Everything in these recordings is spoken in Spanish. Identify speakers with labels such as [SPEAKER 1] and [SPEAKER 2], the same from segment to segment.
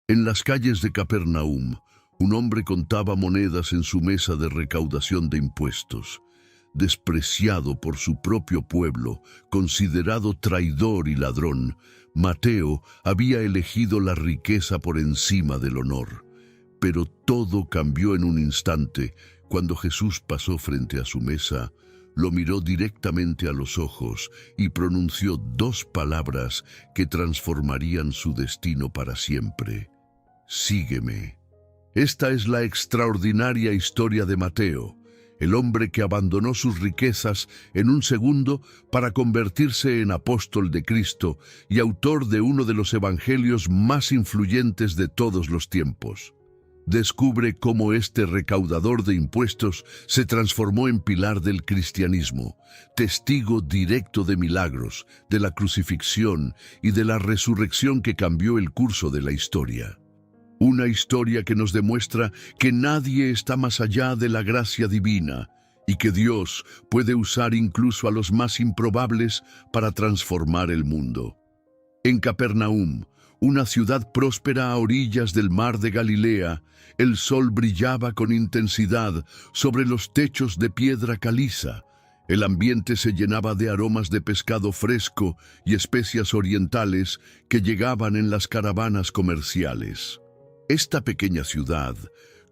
[SPEAKER 1] En las calles de Capernaum, un hombre contaba monedas en su mesa de recaudación de impuestos. Despreciado por su propio pueblo, considerado traidor y ladrón, Mateo había elegido la riqueza por encima del honor. Pero todo cambió en un instante cuando Jesús pasó frente a su mesa, lo miró directamente a los ojos y pronunció dos palabras que transformarían su destino para siempre. Sígueme. Esta es la extraordinaria historia de Mateo, el hombre que abandonó sus riquezas en un segundo para convertirse en apóstol de Cristo y autor de uno de los evangelios más influyentes de todos los tiempos. Descubre cómo este recaudador de impuestos se transformó en pilar del cristianismo, testigo directo de milagros, de la crucifixión y de la resurrección que cambió el curso de la historia. Una historia que nos demuestra que nadie está más allá de la gracia divina y que Dios puede usar incluso a los más improbables para transformar el mundo. En Capernaum, una ciudad próspera a orillas del mar de Galilea, el sol brillaba con intensidad sobre los techos de piedra caliza. El ambiente se llenaba de aromas de pescado fresco y especias orientales que llegaban en las caravanas comerciales. Esta pequeña ciudad,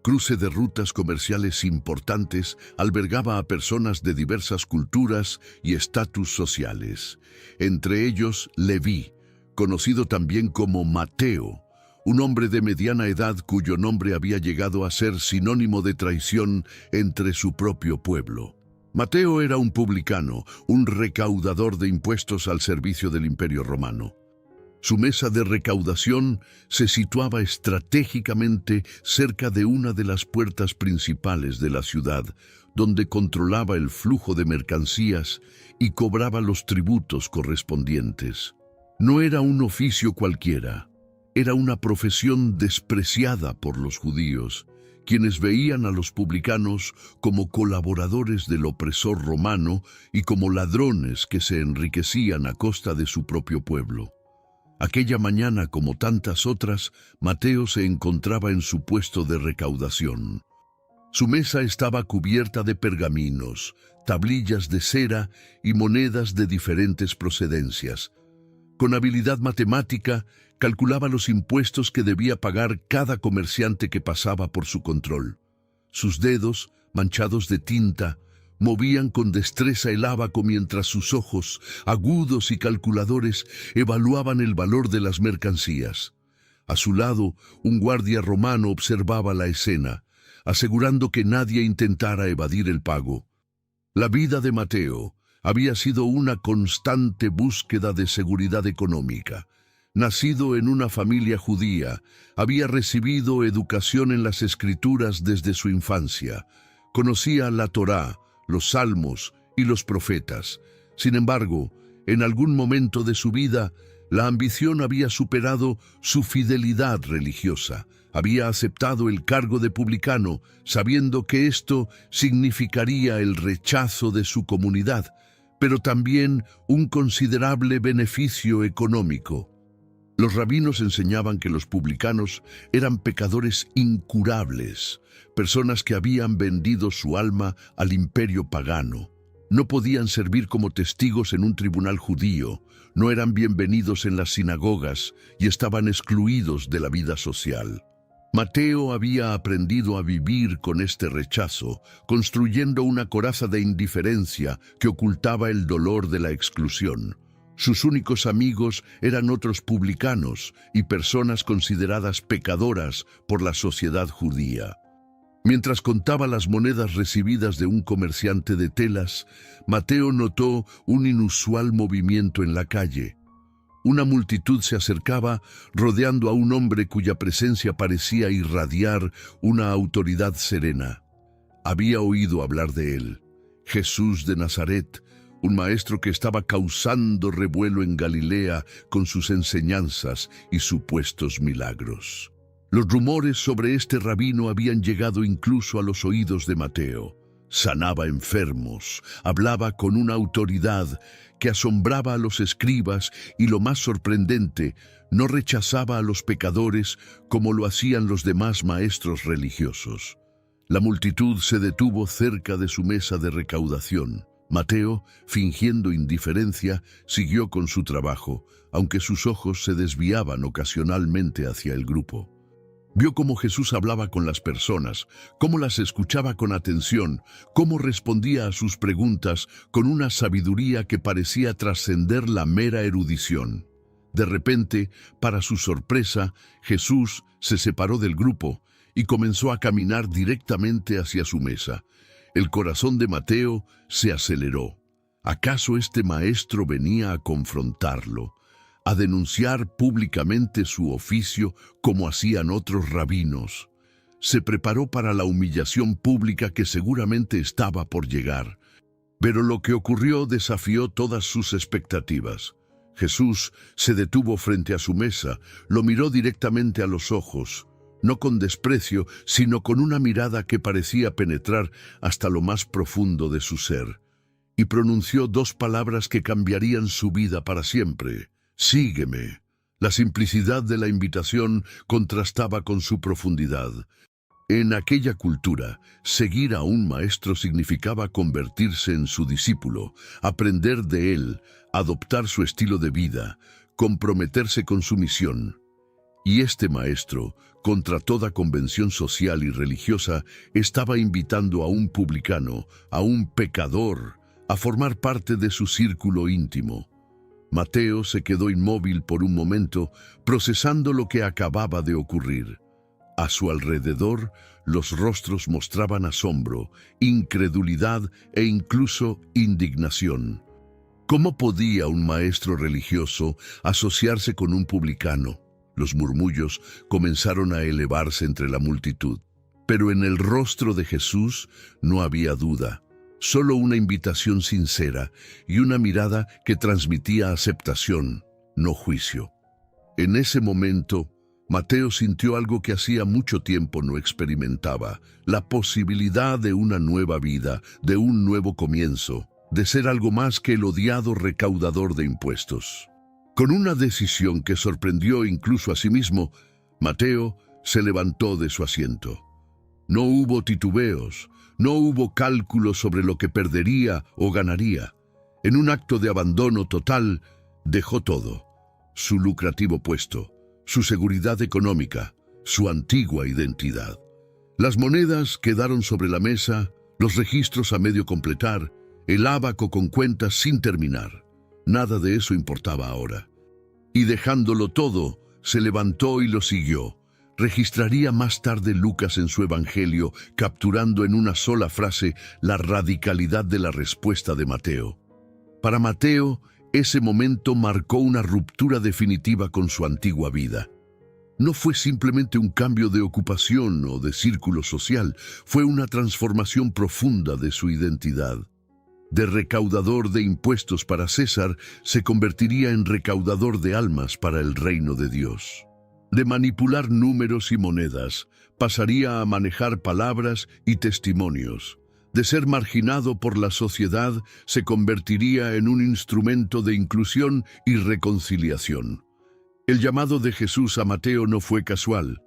[SPEAKER 1] cruce de rutas comerciales importantes, albergaba a personas de diversas culturas y estatus sociales. Entre ellos, Leví, conocido también como Mateo, un hombre de mediana edad cuyo nombre había llegado a ser sinónimo de traición entre su propio pueblo. Mateo era un publicano, un recaudador de impuestos al servicio del Imperio Romano. Su mesa de recaudación se situaba estratégicamente cerca de una de las puertas principales de la ciudad, donde controlaba el flujo de mercancías y cobraba los tributos correspondientes. No era un oficio cualquiera, era una profesión despreciada por los judíos, quienes veían a los publicanos como colaboradores del opresor romano y como ladrones que se enriquecían a costa de su propio pueblo. Aquella mañana, como tantas otras, Mateo se encontraba en su puesto de recaudación. Su mesa estaba cubierta de pergaminos, tablillas de cera y monedas de diferentes procedencias. Con habilidad matemática, calculaba los impuestos que debía pagar cada comerciante que pasaba por su control. Sus dedos, manchados de tinta, movían con destreza el ábaco mientras sus ojos, agudos y calculadores, evaluaban el valor de las mercancías. A su lado, un guardia romano observaba la escena, asegurando que nadie intentara evadir el pago. La vida de Mateo había sido una constante búsqueda de seguridad económica. Nacido en una familia judía, había recibido educación en las Escrituras desde su infancia. Conocía la Torá, los Salmos y los profetas. Sin embargo, en algún momento de su vida, la ambición había superado su fidelidad religiosa. Había aceptado el cargo de publicano, sabiendo que esto significaría el rechazo de su comunidad, pero también un considerable beneficio económico. Los rabinos enseñaban que los publicanos eran pecadores incurables, personas que habían vendido su alma al imperio pagano. No podían servir como testigos en un tribunal judío, no eran bienvenidos en las sinagogas y estaban excluidos de la vida social. Mateo había aprendido a vivir con este rechazo, construyendo una coraza de indiferencia que ocultaba el dolor de la exclusión. Sus únicos amigos eran otros publicanos y personas consideradas pecadoras por la sociedad judía. Mientras contaba las monedas recibidas de un comerciante de telas, Mateo notó un inusual movimiento en la calle. Una multitud se acercaba rodeando a un hombre cuya presencia parecía irradiar una autoridad serena. Había oído hablar de él, Jesús de Nazaret, un maestro que estaba causando revuelo en Galilea con sus enseñanzas y supuestos milagros. Los rumores sobre este rabino habían llegado incluso a los oídos de Mateo. sanaba enfermos, hablaba con una autoridad que asombraba a los escribas y, lo más sorprendente, no rechazaba a los pecadores como lo hacían los demás maestros religiosos. La multitud se detuvo cerca de su mesa de recaudación. Mateo, fingiendo indiferencia, siguió con su trabajo, aunque sus ojos se desviaban ocasionalmente hacia el grupo. Vio cómo Jesús hablaba con las personas, cómo las escuchaba con atención, cómo respondía a sus preguntas con una sabiduría que parecía trascender la mera erudición. De repente, para su sorpresa, Jesús se separó del grupo y comenzó a caminar directamente hacia su mesa. El corazón de Mateo se aceleró. ¿Acaso este maestro venía a confrontarlo, a denunciar públicamente su oficio como hacían otros rabinos? Se preparó para la humillación pública que seguramente estaba por llegar. Pero lo que ocurrió desafió todas sus expectativas. Jesús se detuvo frente a su mesa, lo miró directamente a los ojos, no con desprecio, sino con una mirada que parecía penetrar hasta lo más profundo de su ser, y pronunció dos palabras que cambiarían su vida para siempre: «Sígueme». La simplicidad de la invitación contrastaba con su profundidad. En aquella cultura, seguir a un maestro significaba convertirse en su discípulo, aprender de él, adoptar su estilo de vida, comprometerse con su misión. Y este maestro, contra toda convención social y religiosa, estaba invitando a un publicano, a un pecador, a formar parte de su círculo íntimo. Mateo se quedó inmóvil por un momento, procesando lo que acababa de ocurrir. A su alrededor, los rostros mostraban asombro, incredulidad e incluso indignación. ¿Cómo podía un maestro religioso asociarse con un publicano? Los murmullos comenzaron a elevarse entre la multitud. Pero en el rostro de Jesús no había duda, solo una invitación sincera y una mirada que transmitía aceptación, no juicio. En ese momento, Mateo sintió algo que hacía mucho tiempo no experimentaba: la posibilidad de una nueva vida, de un nuevo comienzo, de ser algo más que el odiado recaudador de impuestos. Con una decisión que sorprendió incluso a sí mismo, Mateo se levantó de su asiento. No hubo titubeos, no hubo cálculos sobre lo que perdería o ganaría. En un acto de abandono total, dejó todo: su lucrativo puesto, su seguridad económica, su antigua identidad. Las monedas quedaron sobre la mesa, los registros a medio completar, el ábaco con cuentas sin terminar. Nada de eso importaba ahora. Y dejándolo todo, se levantó y lo siguió. Registraría más tarde Lucas en su Evangelio, capturando en una sola frase la radicalidad de la respuesta de Mateo. Para Mateo, ese momento marcó una ruptura definitiva con su antigua vida. No fue simplemente un cambio de ocupación o de círculo social, fue una transformación profunda de su identidad. De recaudador de impuestos para César, se convertiría en recaudador de almas para el reino de Dios. De manipular números y monedas, pasaría a manejar palabras y testimonios. De ser marginado por la sociedad, se convertiría en un instrumento de inclusión y reconciliación. El llamado de Jesús a Mateo no fue casual.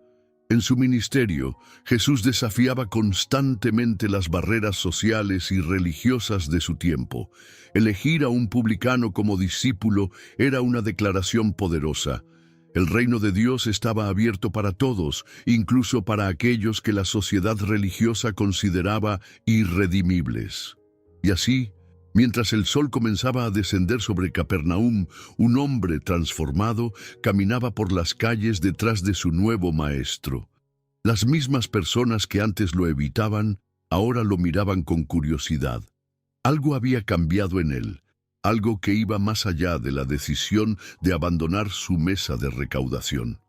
[SPEAKER 1] En su ministerio, Jesús desafiaba constantemente las barreras sociales y religiosas de su tiempo. Elegir a un publicano como discípulo era una declaración poderosa. El reino de Dios estaba abierto para todos, incluso para aquellos que la sociedad religiosa consideraba irredimibles. Y así, mientras el sol comenzaba a descender sobre Capernaum, un hombre transformado caminaba por las calles detrás de su nuevo maestro. Las mismas personas que antes lo evitaban, ahora lo miraban con curiosidad. Algo había cambiado en él. Algo que iba más allá de la decisión de abandonar su mesa de recaudación.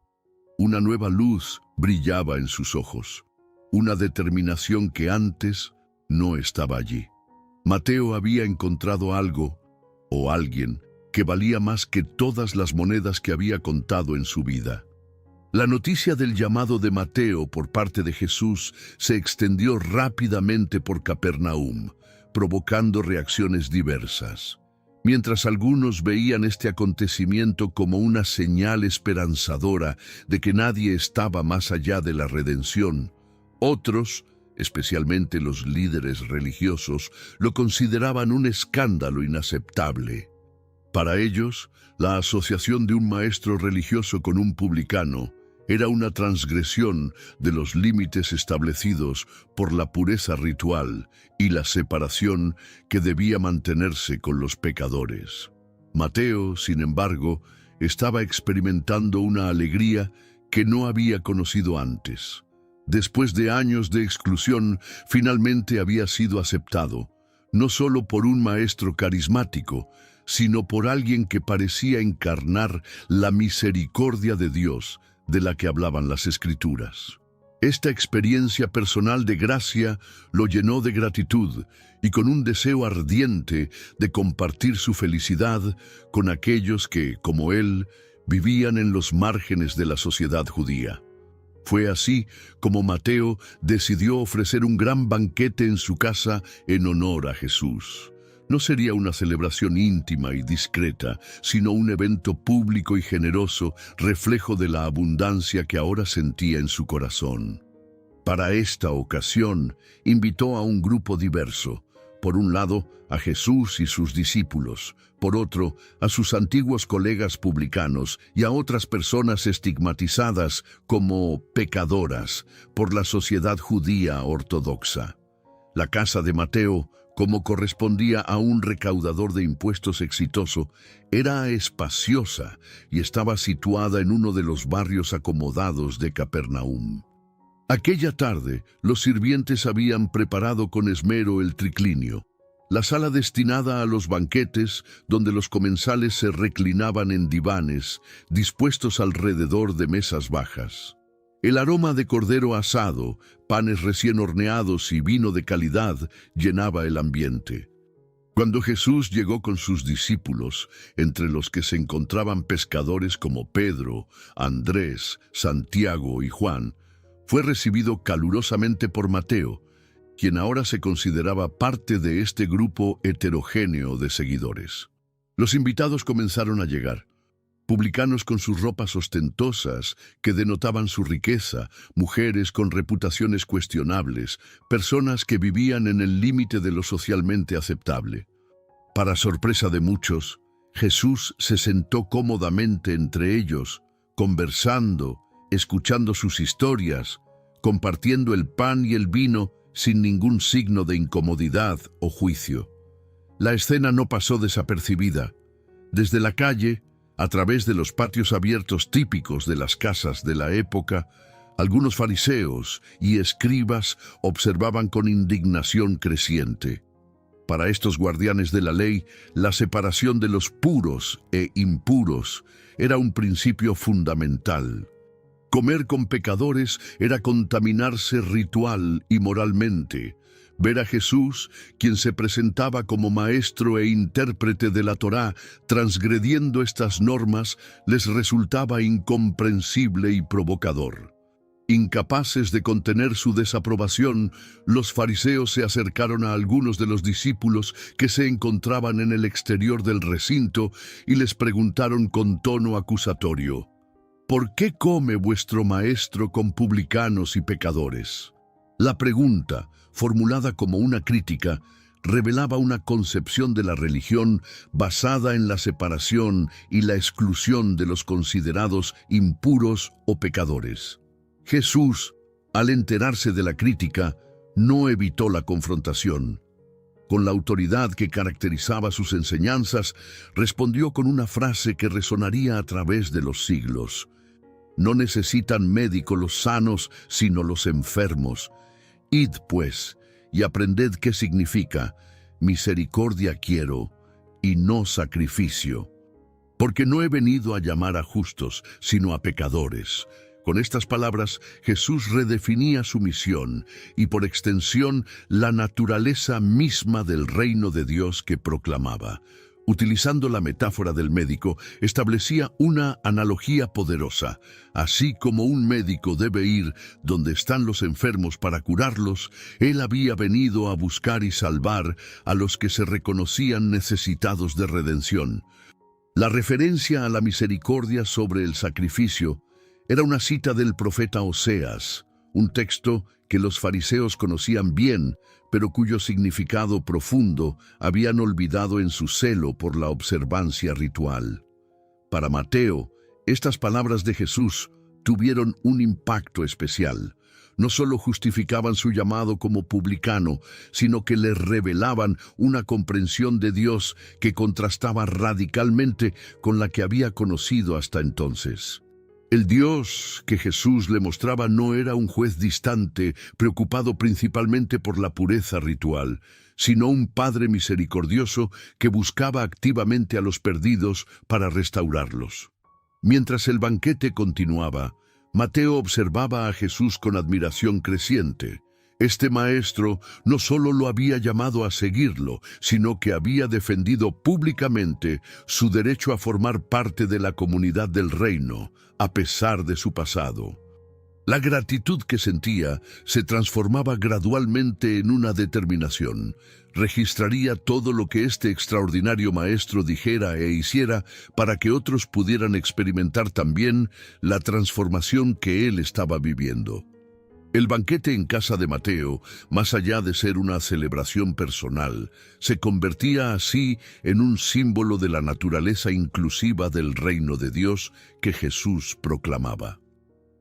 [SPEAKER 1] Una nueva luz brillaba en sus ojos, una determinación que antes no estaba allí. Mateo había encontrado algo, o alguien, que valía más que todas las monedas que había contado en su vida. La noticia del llamado de Mateo por parte de Jesús se extendió rápidamente por Capernaum, provocando reacciones diversas. Mientras algunos veían este acontecimiento como una señal esperanzadora de que nadie estaba más allá de la redención, otros, especialmente los líderes religiosos, lo consideraban un escándalo inaceptable. Para ellos, la asociación de un maestro religioso con un publicano era una transgresión de los límites establecidos por la pureza ritual y la separación que debía mantenerse con los pecadores. Mateo, sin embargo, estaba experimentando una alegría que no había conocido antes. Después de años de exclusión, finalmente había sido aceptado, no solo por un maestro carismático, sino por alguien que parecía encarnar la misericordia de Dios de la que hablaban las Escrituras. Esta experiencia personal de gracia lo llenó de gratitud y con un deseo ardiente de compartir su felicidad con aquellos que, como él, vivían en los márgenes de la sociedad judía. Fue así como Mateo decidió ofrecer un gran banquete en su casa en honor a Jesús. No sería una celebración íntima y discreta, sino un evento público y generoso, reflejo de la abundancia que ahora sentía en su corazón. Para esta ocasión, invitó a un grupo diverso. Por un lado, a Jesús y sus discípulos, por otro, a sus antiguos colegas publicanos y a otras personas estigmatizadas como pecadoras por la sociedad judía ortodoxa. La casa de Mateo, como correspondía a un recaudador de impuestos exitoso, era espaciosa y estaba situada en uno de los barrios acomodados de Capernaum. Aquella tarde, los sirvientes habían preparado con esmero el triclinio, la sala destinada a los banquetes, donde los comensales se reclinaban en divanes, dispuestos alrededor de mesas bajas. El aroma de cordero asado, panes recién horneados y vino de calidad llenaba el ambiente. Cuando Jesús llegó con sus discípulos, entre los que se encontraban pescadores como Pedro, Andrés, Santiago y Juan, fue recibido calurosamente por Mateo, quien ahora se consideraba parte de este grupo heterogéneo de seguidores. Los invitados comenzaron a llegar. Publicanos con sus ropas ostentosas que denotaban su riqueza, mujeres con reputaciones cuestionables, personas que vivían en el límite de lo socialmente aceptable. Para sorpresa de muchos, Jesús se sentó cómodamente entre ellos, conversando, escuchando sus historias, compartiendo el pan y el vino sin ningún signo de incomodidad o juicio. La escena no pasó desapercibida. Desde la calle, a través de los patios abiertos típicos de las casas de la época, algunos fariseos y escribas observaban con indignación creciente. Para estos guardianes de la ley, la separación de los puros e impuros era un principio fundamental. Comer con pecadores era contaminarse ritual y moralmente. Ver a Jesús, quien se presentaba como maestro e intérprete de la Torá, transgrediendo estas normas, les resultaba incomprensible y provocador. Incapaces de contener su desaprobación, los fariseos se acercaron a algunos de los discípulos que se encontraban en el exterior del recinto y les preguntaron con tono acusatorio: ¿por qué come vuestro maestro con publicanos y pecadores? La pregunta, formulada como una crítica, revelaba una concepción de la religión basada en la separación y la exclusión de los considerados impuros o pecadores. Jesús, al enterarse de la crítica, no evitó la confrontación. Con la autoridad que caracterizaba sus enseñanzas, respondió con una frase que resonaría a través de los siglos: no necesitan médico los sanos, sino los enfermos. Id, pues, y aprended qué significa: misericordia quiero, y no sacrificio. Porque no he venido a llamar a justos, sino a pecadores. Con estas palabras, Jesús redefinía su misión y, por extensión, la naturaleza misma del reino de Dios que proclamaba: Utilizando la metáfora del médico, establecía una analogía poderosa. Así como un médico debe ir donde están los enfermos para curarlos, él había venido a buscar y salvar a los que se reconocían necesitados de redención. La referencia a la misericordia sobre el sacrificio era una cita del profeta Oseas, un texto que los fariseos conocían bien, pero cuyo significado profundo habían olvidado en su celo por la observancia ritual. Para Mateo, estas palabras de Jesús tuvieron un impacto especial. No solo justificaban su llamado como publicano, sino que le revelaban una comprensión de Dios que contrastaba radicalmente con la que había conocido hasta entonces. El Dios que Jesús le mostraba no era un juez distante, preocupado principalmente por la pureza ritual, sino un Padre misericordioso que buscaba activamente a los perdidos para restaurarlos. Mientras el banquete continuaba, Mateo observaba a Jesús con admiración creciente. Este maestro no solo lo había llamado a seguirlo, sino que había defendido públicamente su derecho a formar parte de la comunidad del reino, a pesar de su pasado. La gratitud que sentía se transformaba gradualmente en una determinación. Registraría todo lo que este extraordinario maestro dijera e hiciera para que otros pudieran experimentar también la transformación que él estaba viviendo. El banquete en casa de Mateo, más allá de ser una celebración personal, se convertía así en un símbolo de la naturaleza inclusiva del reino de Dios que Jesús proclamaba.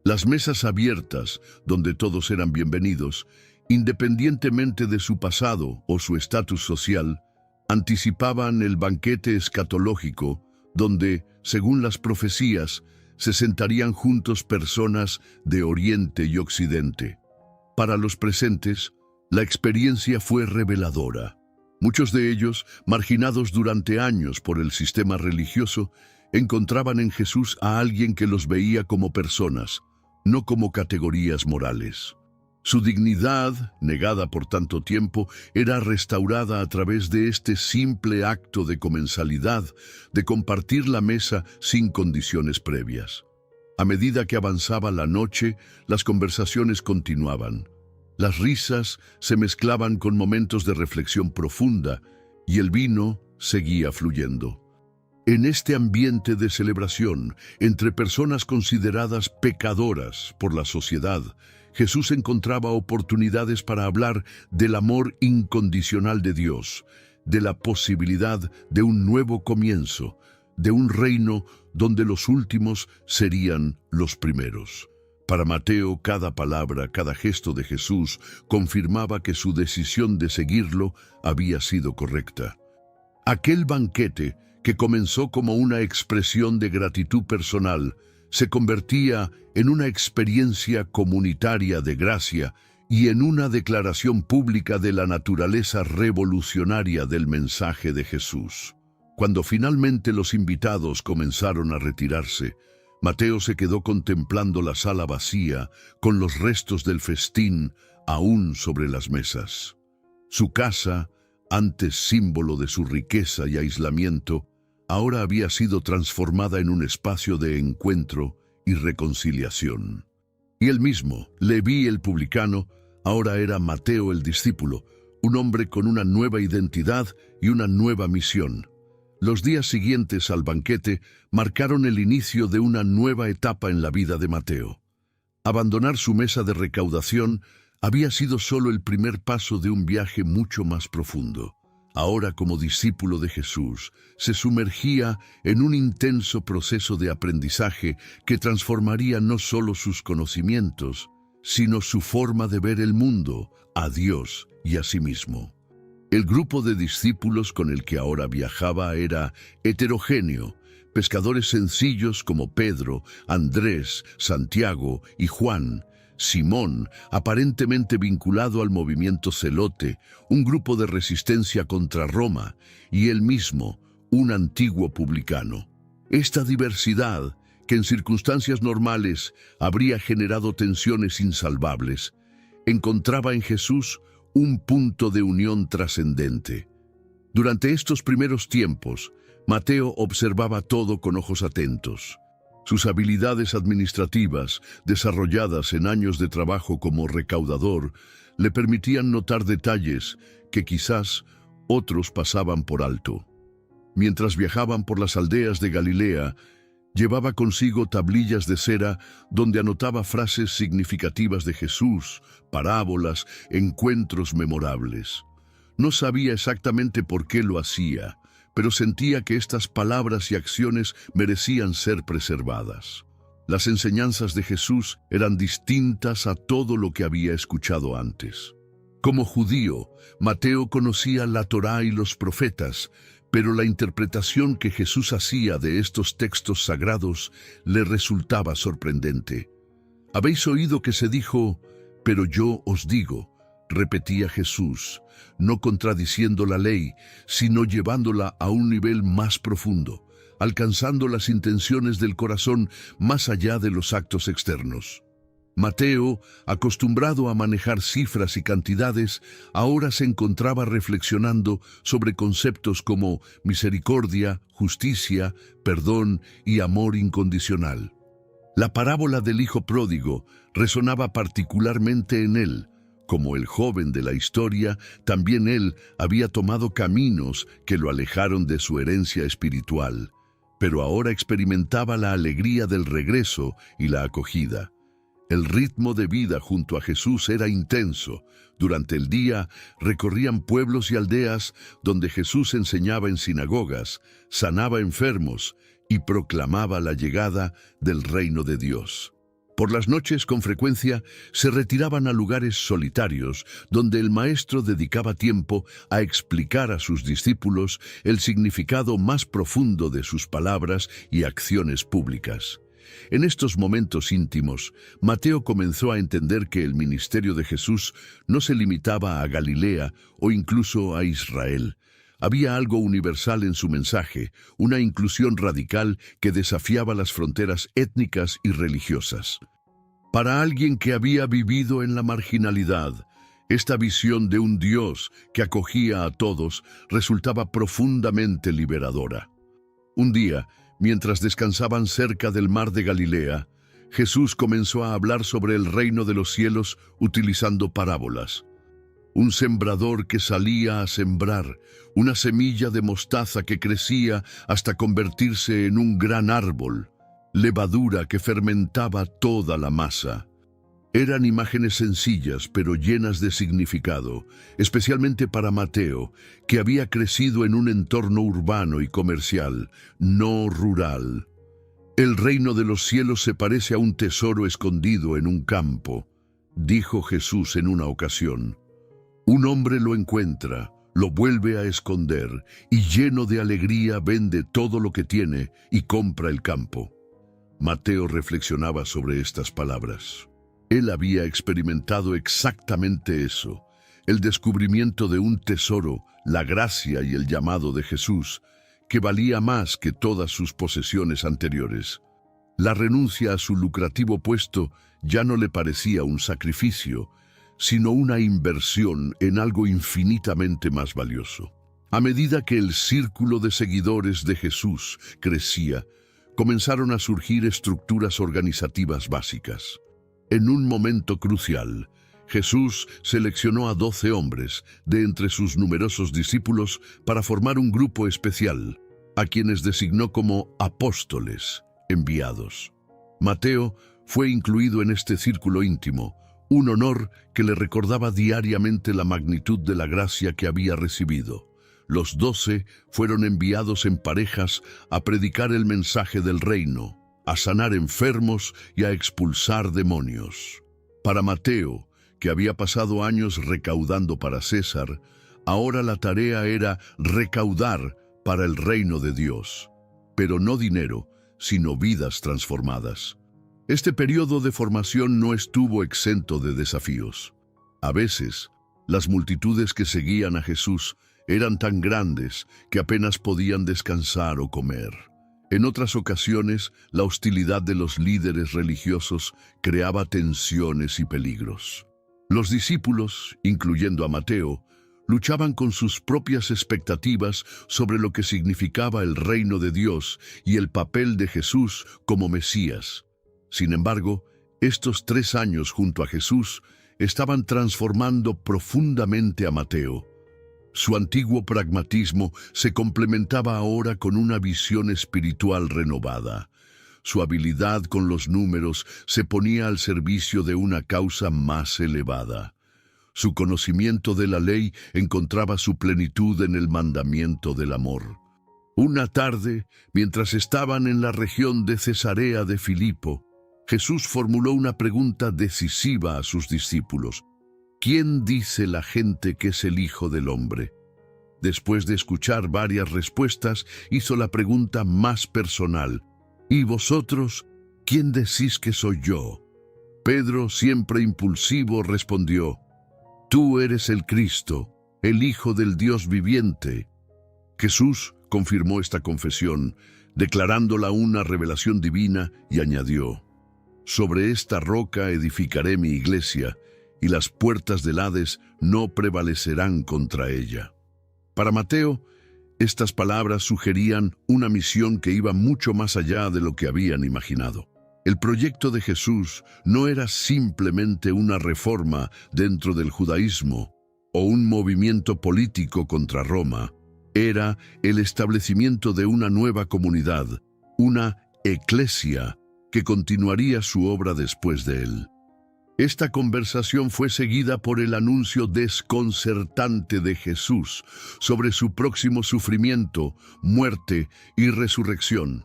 [SPEAKER 1] Las mesas abiertas, donde todos eran bienvenidos, independientemente de su pasado o su estatus social, anticipaban el banquete escatológico, donde, según las profecías, se sentarían juntos personas de Oriente y Occidente. Para los presentes, la experiencia fue reveladora. Muchos de ellos, marginados durante años por el sistema religioso, encontraban en Jesús a alguien que los veía como personas, no como categorías morales. Su dignidad, negada por tanto tiempo, era restaurada a través de este simple acto de comensalidad, de compartir la mesa sin condiciones previas. A medida que avanzaba la noche, las conversaciones continuaban. Las risas se mezclaban con momentos de reflexión profunda y el vino seguía fluyendo. En este ambiente de celebración, entre personas consideradas pecadoras por la sociedad, Jesús encontraba oportunidades para hablar del amor incondicional de Dios, de la posibilidad de un nuevo comienzo, de un reino donde los últimos serían los primeros. Para Mateo, cada palabra, cada gesto de Jesús confirmaba que su decisión de seguirlo había sido correcta. Aquel banquete, que comenzó como una expresión de gratitud personal, se convertía en una experiencia comunitaria de gracia y en una declaración pública de la naturaleza revolucionaria del mensaje de Jesús. Cuando finalmente los invitados comenzaron a retirarse, Mateo se quedó contemplando la sala vacía, con los restos del festín aún sobre las mesas. Su casa, antes símbolo de su riqueza y aislamiento, ahora había sido transformada en un espacio de encuentro y reconciliación. Y él mismo, Leví el publicano, ahora era Mateo el discípulo, un hombre con una nueva identidad y una nueva misión. Los días siguientes al banquete marcaron el inicio de una nueva etapa en la vida de Mateo. Abandonar su mesa de recaudación había sido solo el primer paso de un viaje mucho más profundo. Ahora, como discípulo de Jesús, se sumergía en un intenso proceso de aprendizaje que transformaría no solo sus conocimientos, sino su forma de ver el mundo, a Dios y a sí mismo. El grupo de discípulos con el que ahora viajaba era heterogéneo, pescadores sencillos como Pedro, Andrés, Santiago y Juan, Simón, aparentemente vinculado al movimiento celote, un grupo de resistencia contra Roma, y él mismo, un antiguo publicano. Esta diversidad, que en circunstancias normales habría generado tensiones insalvables, encontraba en Jesús un punto de unión trascendente. Durante estos primeros tiempos, Mateo observaba todo con ojos atentos. Sus habilidades administrativas, desarrolladas en años de trabajo como recaudador, le permitían notar detalles que quizás otros pasaban por alto. Mientras viajaban por las aldeas de Galilea, llevaba consigo tablillas de cera donde anotaba frases significativas de Jesús, parábolas, encuentros memorables. No sabía exactamente por qué lo hacía, pero sentía que estas palabras y acciones merecían ser preservadas. Las enseñanzas de Jesús eran distintas a todo lo que había escuchado antes. Como judío, Mateo conocía la Torá y los profetas, pero la interpretación que Jesús hacía de estos textos sagrados le resultaba sorprendente. «Habéis oído que se dijo, pero yo os digo», repetía Jesús, no contradiciendo la ley, sino llevándola a un nivel más profundo, alcanzando las intenciones del corazón más allá de los actos externos. Mateo, acostumbrado a manejar cifras y cantidades, ahora se encontraba reflexionando sobre conceptos como misericordia, justicia, perdón y amor incondicional. La parábola del hijo pródigo resonaba particularmente en él. Como el joven de la historia, también él había tomado caminos que lo alejaron de su herencia espiritual, pero ahora experimentaba la alegría del regreso y la acogida. El ritmo de vida junto a Jesús era intenso. Durante el día recorrían pueblos y aldeas donde Jesús enseñaba en sinagogas, sanaba enfermos y proclamaba la llegada del reino de Dios. Por las noches, con frecuencia, se retiraban a lugares solitarios donde el maestro dedicaba tiempo a explicar a sus discípulos el significado más profundo de sus palabras y acciones públicas. En estos momentos íntimos, Mateo comenzó a entender que el ministerio de Jesús no se limitaba a Galilea o incluso a Israel. Había algo universal en su mensaje, una inclusión radical que desafiaba las fronteras étnicas y religiosas. Para alguien que había vivido en la marginalidad, esta visión de un Dios que acogía a todos resultaba profundamente liberadora. Un día, mientras descansaban cerca del mar de Galilea, Jesús comenzó a hablar sobre el reino de los cielos utilizando parábolas. Un sembrador que salía a sembrar, una semilla de mostaza que crecía hasta convertirse en un gran árbol, levadura que fermentaba toda la masa. Eran imágenes sencillas pero llenas de significado, especialmente para Mateo, que había crecido en un entorno urbano y comercial, no rural. El reino de los cielos se parece a un tesoro escondido en un campo, dijo Jesús en una ocasión. Un hombre lo encuentra, lo vuelve a esconder y lleno de alegría vende todo lo que tiene y compra el campo. Mateo reflexionaba sobre estas palabras. Él había experimentado exactamente eso, el descubrimiento de un tesoro, la gracia y el llamado de Jesús, que valía más que todas sus posesiones anteriores. La renuncia a su lucrativo puesto ya no le parecía un sacrificio, sino una inversión en algo infinitamente más valioso. A medida que el círculo de seguidores de Jesús crecía, comenzaron a surgir estructuras organizativas básicas. En un momento crucial, Jesús seleccionó a 12 hombres de entre sus numerosos discípulos para formar un grupo especial, a quienes designó como apóstoles, enviados. Mateo fue incluido en este círculo íntimo, un honor que le recordaba diariamente la magnitud de la gracia que había recibido. Los 12 fueron enviados en parejas a predicar el mensaje del reino, a sanar enfermos y a expulsar demonios. Para Mateo, que había pasado años recaudando para César, ahora la tarea era recaudar para el reino de Dios, pero no dinero, sino vidas transformadas. Este periodo de formación no estuvo exento de desafíos. A veces, las multitudes que seguían a Jesús eran tan grandes que apenas podían descansar o comer. En otras ocasiones, la hostilidad de los líderes religiosos creaba tensiones y peligros. Los discípulos, incluyendo a Mateo, luchaban con sus propias expectativas sobre lo que significaba el reino de Dios y el papel de Jesús como Mesías. Sin embargo, estos 3 años junto a Jesús estaban transformando profundamente a Mateo. Su antiguo pragmatismo se complementaba ahora con una visión espiritual renovada. Su habilidad con los números se ponía al servicio de una causa más elevada. Su conocimiento de la ley encontraba su plenitud en el mandamiento del amor. Una tarde, mientras estaban en la región de Cesarea de Filipo, Jesús formuló una pregunta decisiva a sus discípulos. ¿Quién dice la gente que es el Hijo del Hombre? Después de escuchar varias respuestas, hizo la pregunta más personal. ¿Y vosotros, quién decís que soy yo? Pedro, siempre impulsivo, respondió: Tú eres el Cristo, el Hijo del Dios viviente. Jesús confirmó esta confesión, declarándola una revelación divina, y añadió: Sobre esta roca edificaré mi iglesia, y las puertas del Hades no prevalecerán contra ella. Para Mateo, estas palabras sugerían una misión que iba mucho más allá de lo que habían imaginado. El proyecto de Jesús no era simplemente una reforma dentro del judaísmo o un movimiento político contra Roma. Era el establecimiento de una nueva comunidad, una eclesia, que continuaría su obra después de él. Esta conversación fue seguida por el anuncio desconcertante de Jesús sobre su próximo sufrimiento, muerte y resurrección.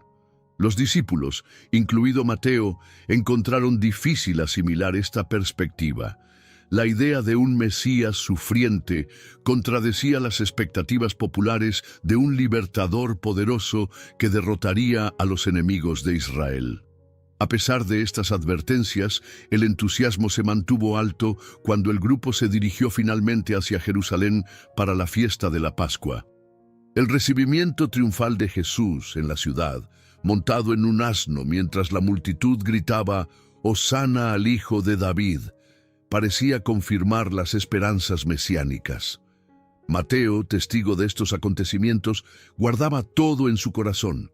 [SPEAKER 1] Los discípulos, incluido Mateo, encontraron difícil asimilar esta perspectiva. La idea de un Mesías sufriente contradecía las expectativas populares de un libertador poderoso que derrotaría a los enemigos de Israel. A pesar de estas advertencias, el entusiasmo se mantuvo alto cuando el grupo se dirigió finalmente hacia Jerusalén para la fiesta de la Pascua. El recibimiento triunfal de Jesús en la ciudad, montado en un asno mientras la multitud gritaba «Hosana al Hijo de David», parecía confirmar las esperanzas mesiánicas. Mateo, testigo de estos acontecimientos, guardaba todo en su corazón.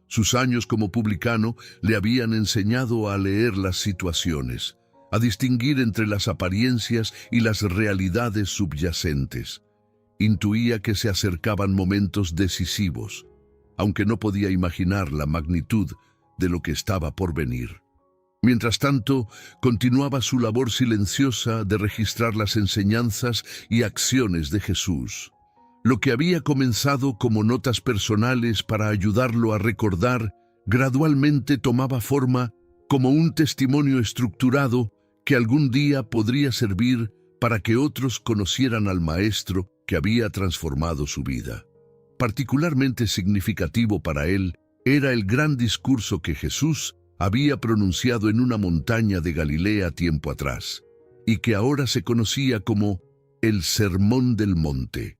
[SPEAKER 1] Sus años como publicano le habían enseñado a leer las situaciones, a distinguir entre las apariencias y las realidades subyacentes. Intuía que se acercaban momentos decisivos, aunque no podía imaginar la magnitud de lo que estaba por venir. Mientras tanto, continuaba su labor silenciosa de registrar las enseñanzas y acciones de Jesús. Lo que había comenzado como notas personales para ayudarlo a recordar, gradualmente tomaba forma como un testimonio estructurado que algún día podría servir para que otros conocieran al Maestro que había transformado su vida. Particularmente significativo para él era el gran discurso que Jesús había pronunciado en una montaña de Galilea tiempo atrás, y que ahora se conocía como el Sermón del Monte.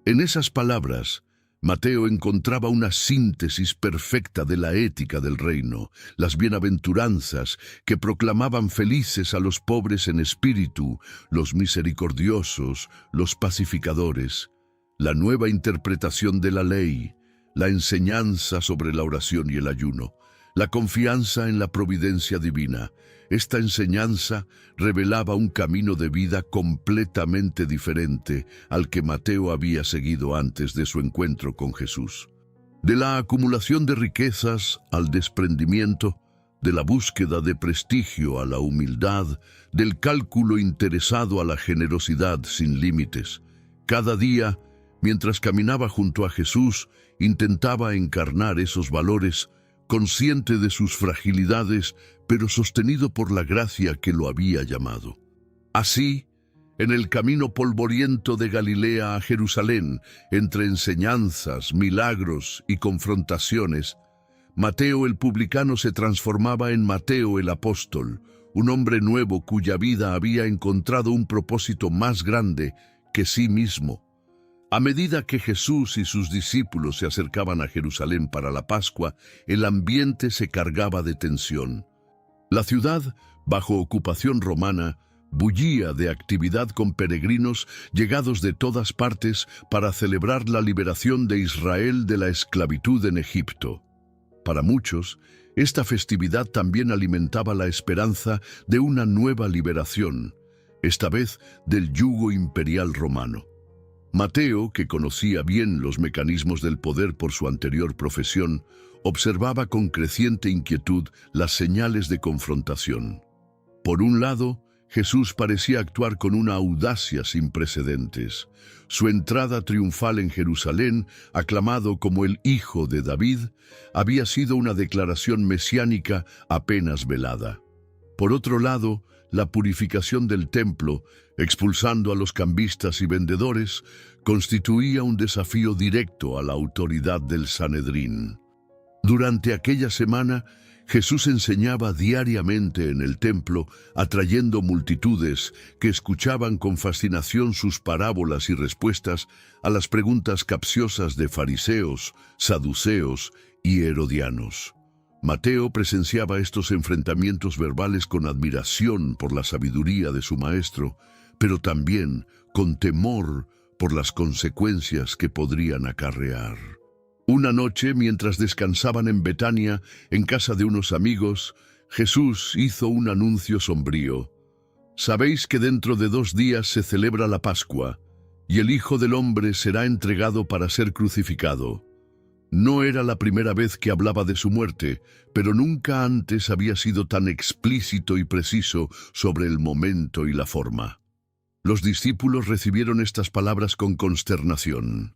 [SPEAKER 1] En esas palabras, Mateo encontraba una síntesis perfecta de la ética del reino, las bienaventuranzas que proclamaban felices a los pobres en espíritu, los misericordiosos, los pacificadores, la nueva interpretación de la ley, la enseñanza sobre la oración y el ayuno, la confianza en la providencia divina. Esta enseñanza revelaba un camino de vida completamente diferente al que Mateo había seguido antes de su encuentro con Jesús. De la acumulación de riquezas al desprendimiento, de la búsqueda de prestigio a la humildad, del cálculo interesado a la generosidad sin límites. Cada día, mientras caminaba junto a Jesús, intentaba encarnar esos valores, consciente de sus fragilidades, pero sostenido por la gracia que lo había llamado. Así, en el camino polvoriento de Galilea a Jerusalén, entre enseñanzas, milagros y confrontaciones, Mateo el publicano se transformaba en Mateo el apóstol, un hombre nuevo cuya vida había encontrado un propósito más grande que sí mismo. A medida que Jesús y sus discípulos se acercaban a Jerusalén para la Pascua, el ambiente se cargaba de tensión. La ciudad, bajo ocupación romana, bullía de actividad con peregrinos llegados de todas partes para celebrar la liberación de Israel de la esclavitud en Egipto. Para muchos, esta festividad también alimentaba la esperanza de una nueva liberación, esta vez del yugo imperial romano. Mateo, que conocía bien los mecanismos del poder por su anterior profesión, observaba con creciente inquietud las señales de confrontación. Por un lado, Jesús parecía actuar con una audacia sin precedentes. Su entrada triunfal en Jerusalén, aclamado como el Hijo de David, había sido una declaración mesiánica apenas velada. Por otro lado, la purificación del templo, expulsando a los cambistas y vendedores, constituía un desafío directo a la autoridad del Sanedrín. Durante aquella semana, Jesús enseñaba diariamente en el templo, atrayendo multitudes que escuchaban con fascinación sus parábolas y respuestas a las preguntas capciosas de fariseos, saduceos y herodianos. Mateo presenciaba estos enfrentamientos verbales con admiración por la sabiduría de su maestro, pero también con temor por las consecuencias que podrían acarrear. Una noche, mientras descansaban en Betania, en casa de unos amigos, Jesús hizo un anuncio sombrío. «Sabéis que dentro de 2 días se celebra la Pascua, y el Hijo del Hombre será entregado para ser crucificado». No era la primera vez que hablaba de su muerte, pero nunca antes había sido tan explícito y preciso sobre el momento y la forma. Los discípulos recibieron estas palabras con consternación.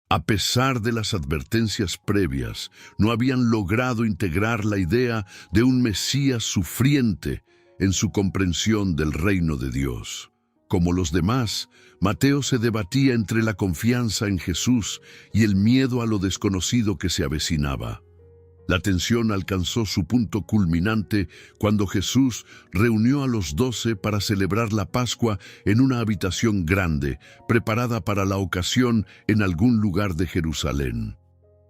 [SPEAKER 1] A pesar de las advertencias previas, no habían logrado integrar la idea de un Mesías sufriente en su comprensión del reino de Dios. Como los demás, Mateo se debatía entre la confianza en Jesús y el miedo a lo desconocido que se avecinaba. La tensión alcanzó su punto culminante cuando Jesús reunió a los 12 para celebrar la Pascua en una habitación grande, preparada para la ocasión en algún lugar de Jerusalén.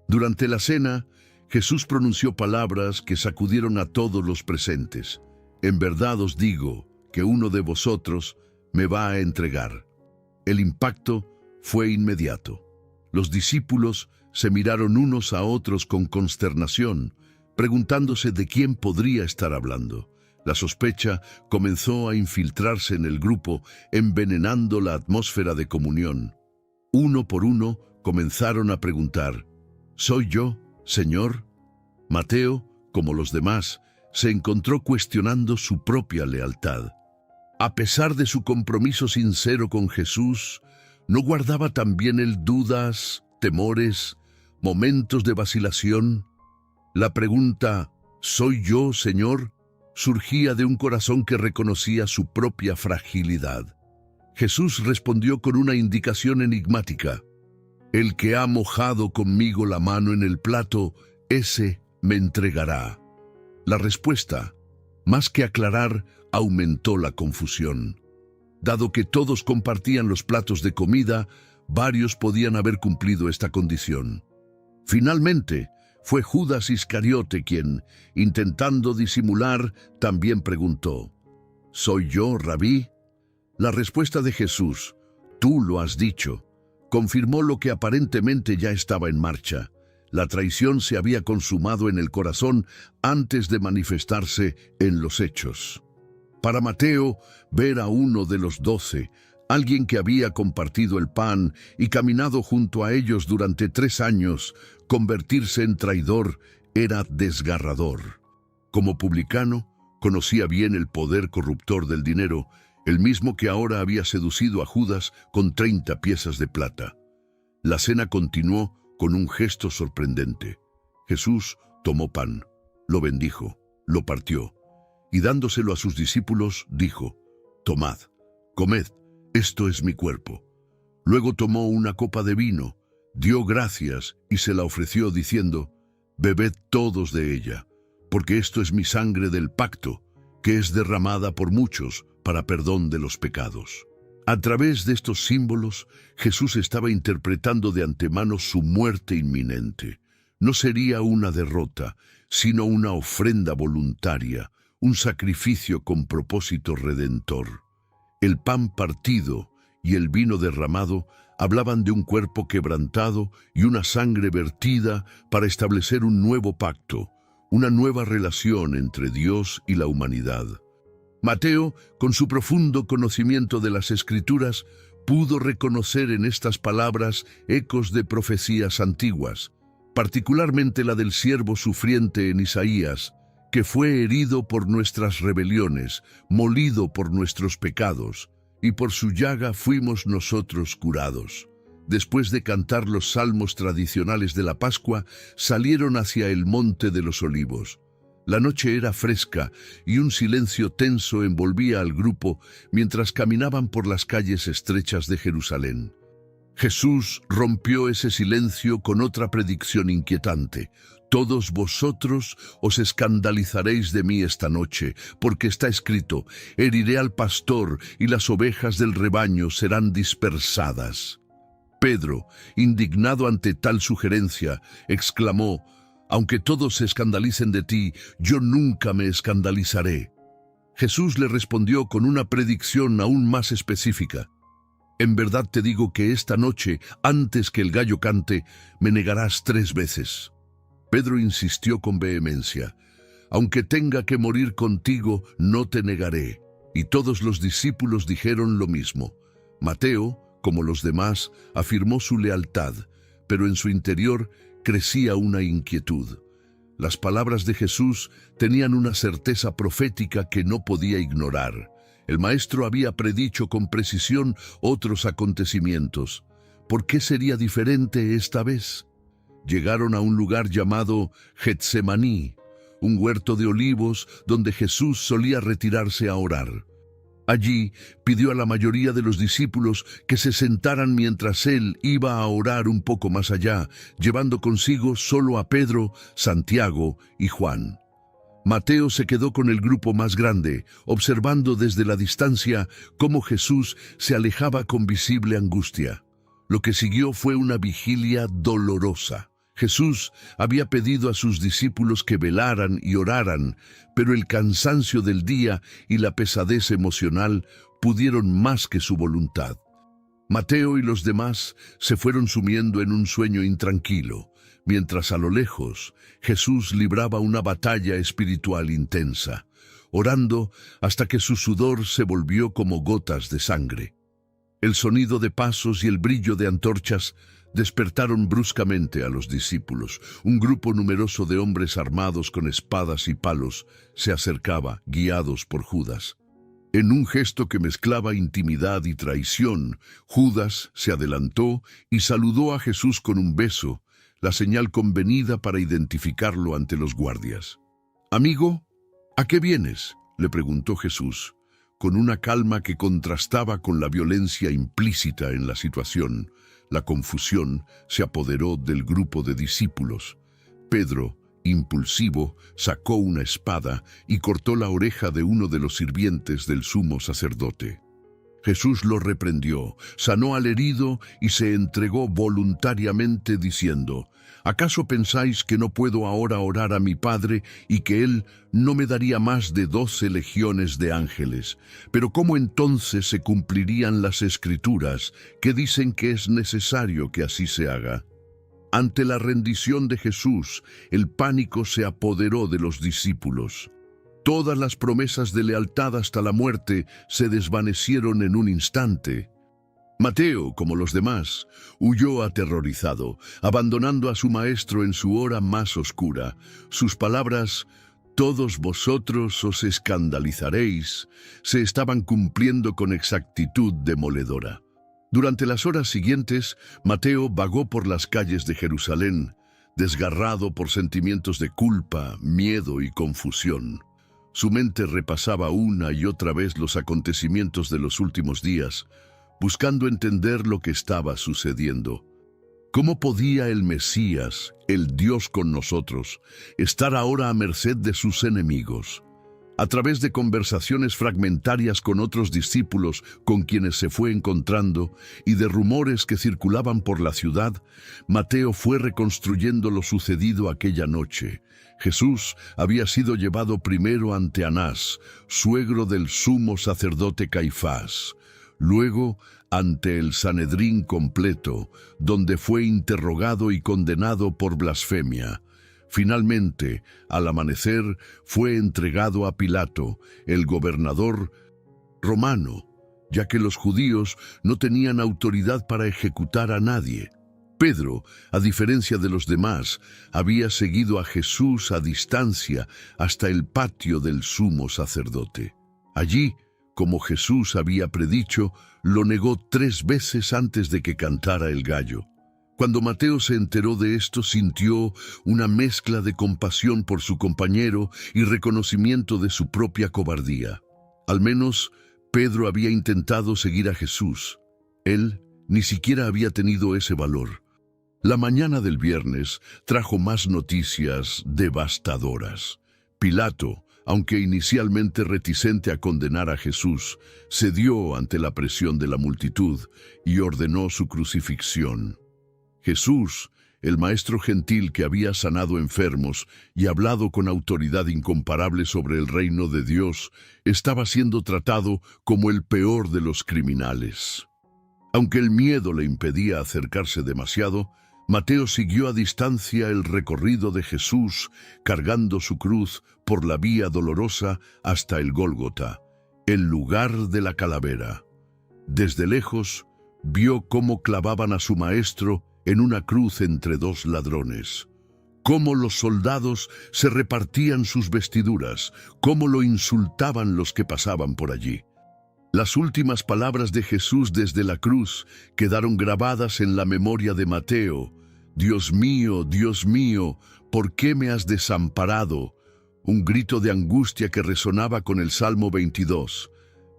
[SPEAKER 1] Durante la cena, Jesús pronunció palabras que sacudieron a todos los presentes. «En verdad os digo que uno de vosotros me va a entregar». El impacto fue inmediato. Los discípulos se miraron unos a otros con consternación, preguntándose de quién podría estar hablando. La sospecha comenzó a infiltrarse en el grupo, envenenando la atmósfera de comunión. Uno por uno comenzaron a preguntar: «¿Soy yo, Señor?». Mateo, como los demás, se encontró cuestionando su propia lealtad. A pesar de su compromiso sincero con Jesús, ¿no guardaba también él dudas, temores, momentos de vacilación? La pregunta, ¿soy yo, Señor?, surgía de un corazón que reconocía su propia fragilidad. Jesús respondió con una indicación enigmática: «El que ha mojado conmigo la mano en el plato, ese me entregará». La respuesta, más que aclarar, aumentó la confusión. Dado que todos compartían los platos de comida, varios podían haber cumplido esta condición. Finalmente, fue Judas Iscariote quien, intentando disimular, también preguntó: «¿Soy yo, Rabí?». La respuesta de Jesús, «Tú lo has dicho», confirmó lo que aparentemente ya estaba en marcha. La traición se había consumado en el corazón antes de manifestarse en los hechos. Para Mateo, ver a uno de los 12, alguien que había compartido el pan y caminado junto a ellos durante 3 años, convertirse en traidor era desgarrador. Como publicano, conocía bien el poder corruptor del dinero, el mismo que ahora había seducido a Judas con 30 piezas de plata. La cena continuó con un gesto sorprendente. Jesús tomó pan, lo bendijo, lo partió, y dándoselo a sus discípulos, dijo: «Tomad, comed, esto es mi cuerpo». Luego tomó una copa de vino, dio gracias y se la ofreció diciendo: «Bebed todos de ella, porque esto es mi sangre del pacto, que es derramada por muchos para perdón de los pecados». A través de estos símbolos, Jesús estaba interpretando de antemano su muerte inminente. No sería una derrota, sino una ofrenda voluntaria, un sacrificio con propósito redentor. El pan partido y el vino derramado hablaban de un cuerpo quebrantado y una sangre vertida para establecer un nuevo pacto, una nueva relación entre Dios y la humanidad. Mateo, con su profundo conocimiento de las Escrituras, pudo reconocer en estas palabras ecos de profecías antiguas, particularmente la del siervo sufriente en Isaías, que fue herido por nuestras rebeliones, molido por nuestros pecados, y por su llaga fuimos nosotros curados. Después de cantar los salmos tradicionales de la Pascua, salieron hacia el Monte de los Olivos. La noche era fresca y un silencio tenso envolvía al grupo mientras caminaban por las calles estrechas de Jerusalén. Jesús rompió ese silencio con otra predicción inquietante. Todos vosotros os escandalizaréis de mí esta noche, porque está escrito, heriré al pastor y las ovejas del rebaño serán dispersadas. Pedro, indignado ante tal sugerencia, exclamó, aunque todos se escandalicen de ti, yo nunca me escandalizaré. Jesús le respondió con una predicción aún más específica. En verdad te digo que esta noche, antes que el gallo cante, me negarás 3 veces. Pedro insistió con vehemencia, aunque tenga que morir contigo, no te negaré. Y todos los discípulos dijeron lo mismo. Mateo, como los demás, afirmó su lealtad, pero en su interior crecía una inquietud. Las palabras de Jesús tenían una certeza profética que no podía ignorar. El Maestro había predicho con precisión otros acontecimientos. ¿Por qué sería diferente esta vez? Llegaron a un lugar llamado Getsemaní, un huerto de olivos donde Jesús solía retirarse a orar. Allí pidió a la mayoría de los discípulos que se sentaran mientras él iba a orar un poco más allá, llevando consigo solo a Pedro, Santiago y Juan. Mateo se quedó con el grupo más grande, observando desde la distancia cómo Jesús se alejaba con visible angustia. Lo que siguió fue una vigilia dolorosa. Jesús había pedido a sus discípulos que velaran y oraran, pero el cansancio del día y la pesadez emocional pudieron más que su voluntad. Mateo y los demás se fueron sumiendo en un sueño intranquilo, mientras a lo lejos Jesús libraba una batalla espiritual intensa, orando hasta que su sudor se volvió como gotas de sangre. El sonido de pasos y el brillo de antorchas despertaron bruscamente a los discípulos. Un grupo numeroso de hombres armados con espadas y palos se acercaba, guiados por Judas. En un gesto que mezclaba intimidad y traición, Judas se adelantó y saludó a Jesús con un beso, la señal convenida para identificarlo ante los guardias. «Amigo, ¿a qué vienes?», le preguntó Jesús, con una calma que contrastaba con la violencia implícita en la situación. La confusión se apoderó del grupo de discípulos. Pedro, impulsivo, sacó una espada y cortó la oreja de uno de los sirvientes del sumo sacerdote. Jesús lo reprendió, sanó al herido y se entregó voluntariamente diciendo, ¿acaso pensáis que no puedo ahora orar a mi Padre y que Él no me daría más de 12 legiones de ángeles? Pero ¿cómo entonces se cumplirían las Escrituras que dicen que es necesario que así se haga? Ante la rendición de Jesús, el pánico se apoderó de los discípulos. Todas las promesas de lealtad hasta la muerte se desvanecieron en un instante. Mateo, como los demás, huyó aterrorizado, abandonando a su maestro en su hora más oscura. Sus palabras, «Todos vosotros os escandalizaréis», se estaban cumpliendo con exactitud demoledora. Durante las horas siguientes, Mateo vagó por las calles de Jerusalén, desgarrado por sentimientos de culpa, miedo y confusión. Su mente repasaba una y otra vez los acontecimientos de los últimos días, buscando entender lo que estaba sucediendo. ¿Cómo podía el Mesías, el Dios con nosotros, estar ahora a merced de sus enemigos? A través de conversaciones fragmentarias con otros discípulos con quienes se fue encontrando y de rumores que circulaban por la ciudad, Mateo fue reconstruyendo lo sucedido aquella noche. Jesús había sido llevado primero ante Anás, suegro del sumo sacerdote Caifás, luego ante el Sanedrín completo, donde fue interrogado y condenado por blasfemia. Finalmente, al amanecer, fue entregado a Pilato, el gobernador romano, ya que los judíos no tenían autoridad para ejecutar a nadie. Pedro, a diferencia de los demás, había seguido a Jesús a distancia hasta el patio del sumo sacerdote. Allí, como Jesús había predicho, lo negó 3 veces antes de que cantara el gallo. Cuando Mateo se enteró de esto, sintió una mezcla de compasión por su compañero y reconocimiento de su propia cobardía. Al menos, Pedro había intentado seguir a Jesús. Él ni siquiera había tenido ese valor. La mañana del viernes trajo más noticias devastadoras. Pilato, aunque inicialmente reticente a condenar a Jesús, cedió ante la presión de la multitud y ordenó su crucifixión. Jesús, el maestro gentil que había sanado enfermos y hablado con autoridad incomparable sobre el reino de Dios, estaba siendo tratado como el peor de los criminales. Aunque el miedo le impedía acercarse demasiado, Mateo siguió a distancia el recorrido de Jesús, cargando su cruz por la vía dolorosa hasta el Gólgota, el lugar de la calavera. Desde lejos, vio cómo clavaban a su maestro en una cruz entre 2 ladrones, cómo los soldados se repartían sus vestiduras, cómo lo insultaban los que pasaban por allí. Las últimas palabras de Jesús desde la cruz quedaron grabadas en la memoria de Mateo. Dios mío, ¿por qué me has desamparado? Un grito de angustia que resonaba con el Salmo 22.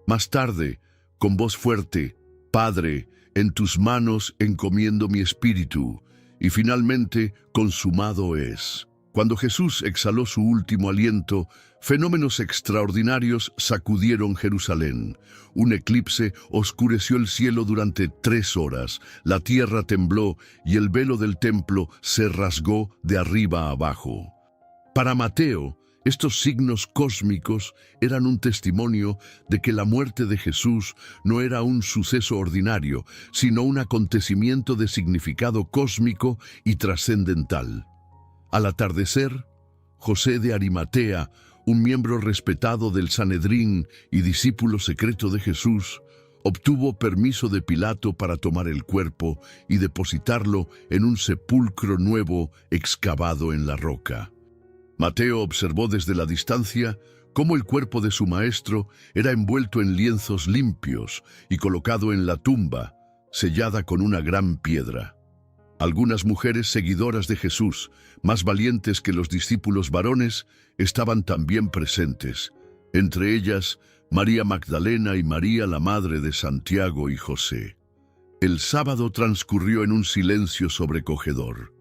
[SPEAKER 1] Más tarde, con voz fuerte, Padre, en tus manos encomiendo mi espíritu. Y finalmente, consumado es. Cuando Jesús exhaló su último aliento, fenómenos extraordinarios sacudieron Jerusalén. Un eclipse oscureció el cielo durante 3 horas, la tierra tembló y el velo del templo se rasgó de arriba a abajo. Para Mateo, estos signos cósmicos eran un testimonio de que la muerte de Jesús no era un suceso ordinario, sino un acontecimiento de significado cósmico y trascendental. Al atardecer, José de Arimatea, un miembro respetado del Sanedrín y discípulo secreto de Jesús, obtuvo permiso de Pilato para tomar el cuerpo y depositarlo en un sepulcro nuevo excavado en la roca. Mateo observó desde la distancia cómo el cuerpo de su maestro era envuelto en lienzos limpios y colocado en la tumba, sellada con una gran piedra. Algunas mujeres seguidoras de Jesús, más valientes que los discípulos varones, estaban también presentes, entre ellas María Magdalena y María, la madre de Santiago y José. El sábado transcurrió en un silencio sobrecogedor.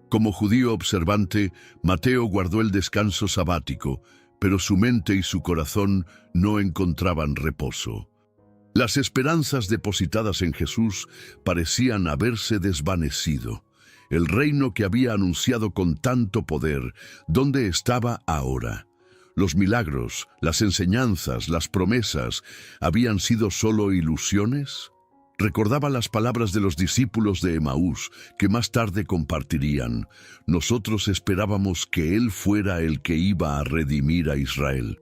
[SPEAKER 1] Como judío observante, Mateo guardó el descanso sabático, pero su mente y su corazón no encontraban reposo. Las esperanzas depositadas en Jesús parecían haberse desvanecido. El reino que había anunciado con tanto poder, ¿dónde estaba ahora? Los milagros, las enseñanzas, las promesas, ¿habían sido solo ilusiones? Recordaba las palabras de los discípulos de Emaús, que más tarde compartirían. Nosotros esperábamos que Él fuera el que iba a redimir a Israel.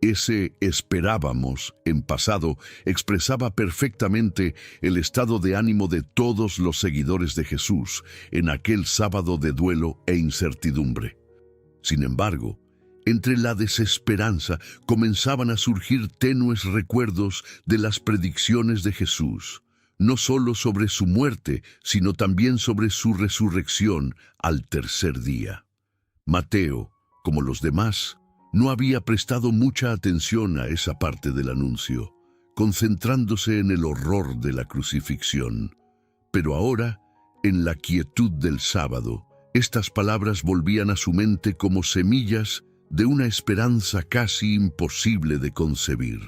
[SPEAKER 1] Ese esperábamos, en pasado, expresaba perfectamente el estado de ánimo de todos los seguidores de Jesús en aquel sábado de duelo e incertidumbre. Sin embargo, entre la desesperanza comenzaban a surgir tenues recuerdos de las predicciones de Jesús, no solo sobre su muerte, sino también sobre su resurrección al tercer día. Mateo, como los demás, no había prestado mucha atención a esa parte del anuncio, concentrándose en el horror de la crucifixión. Pero ahora, en la quietud del sábado, estas palabras volvían a su mente como semillas de una esperanza casi imposible de concebir.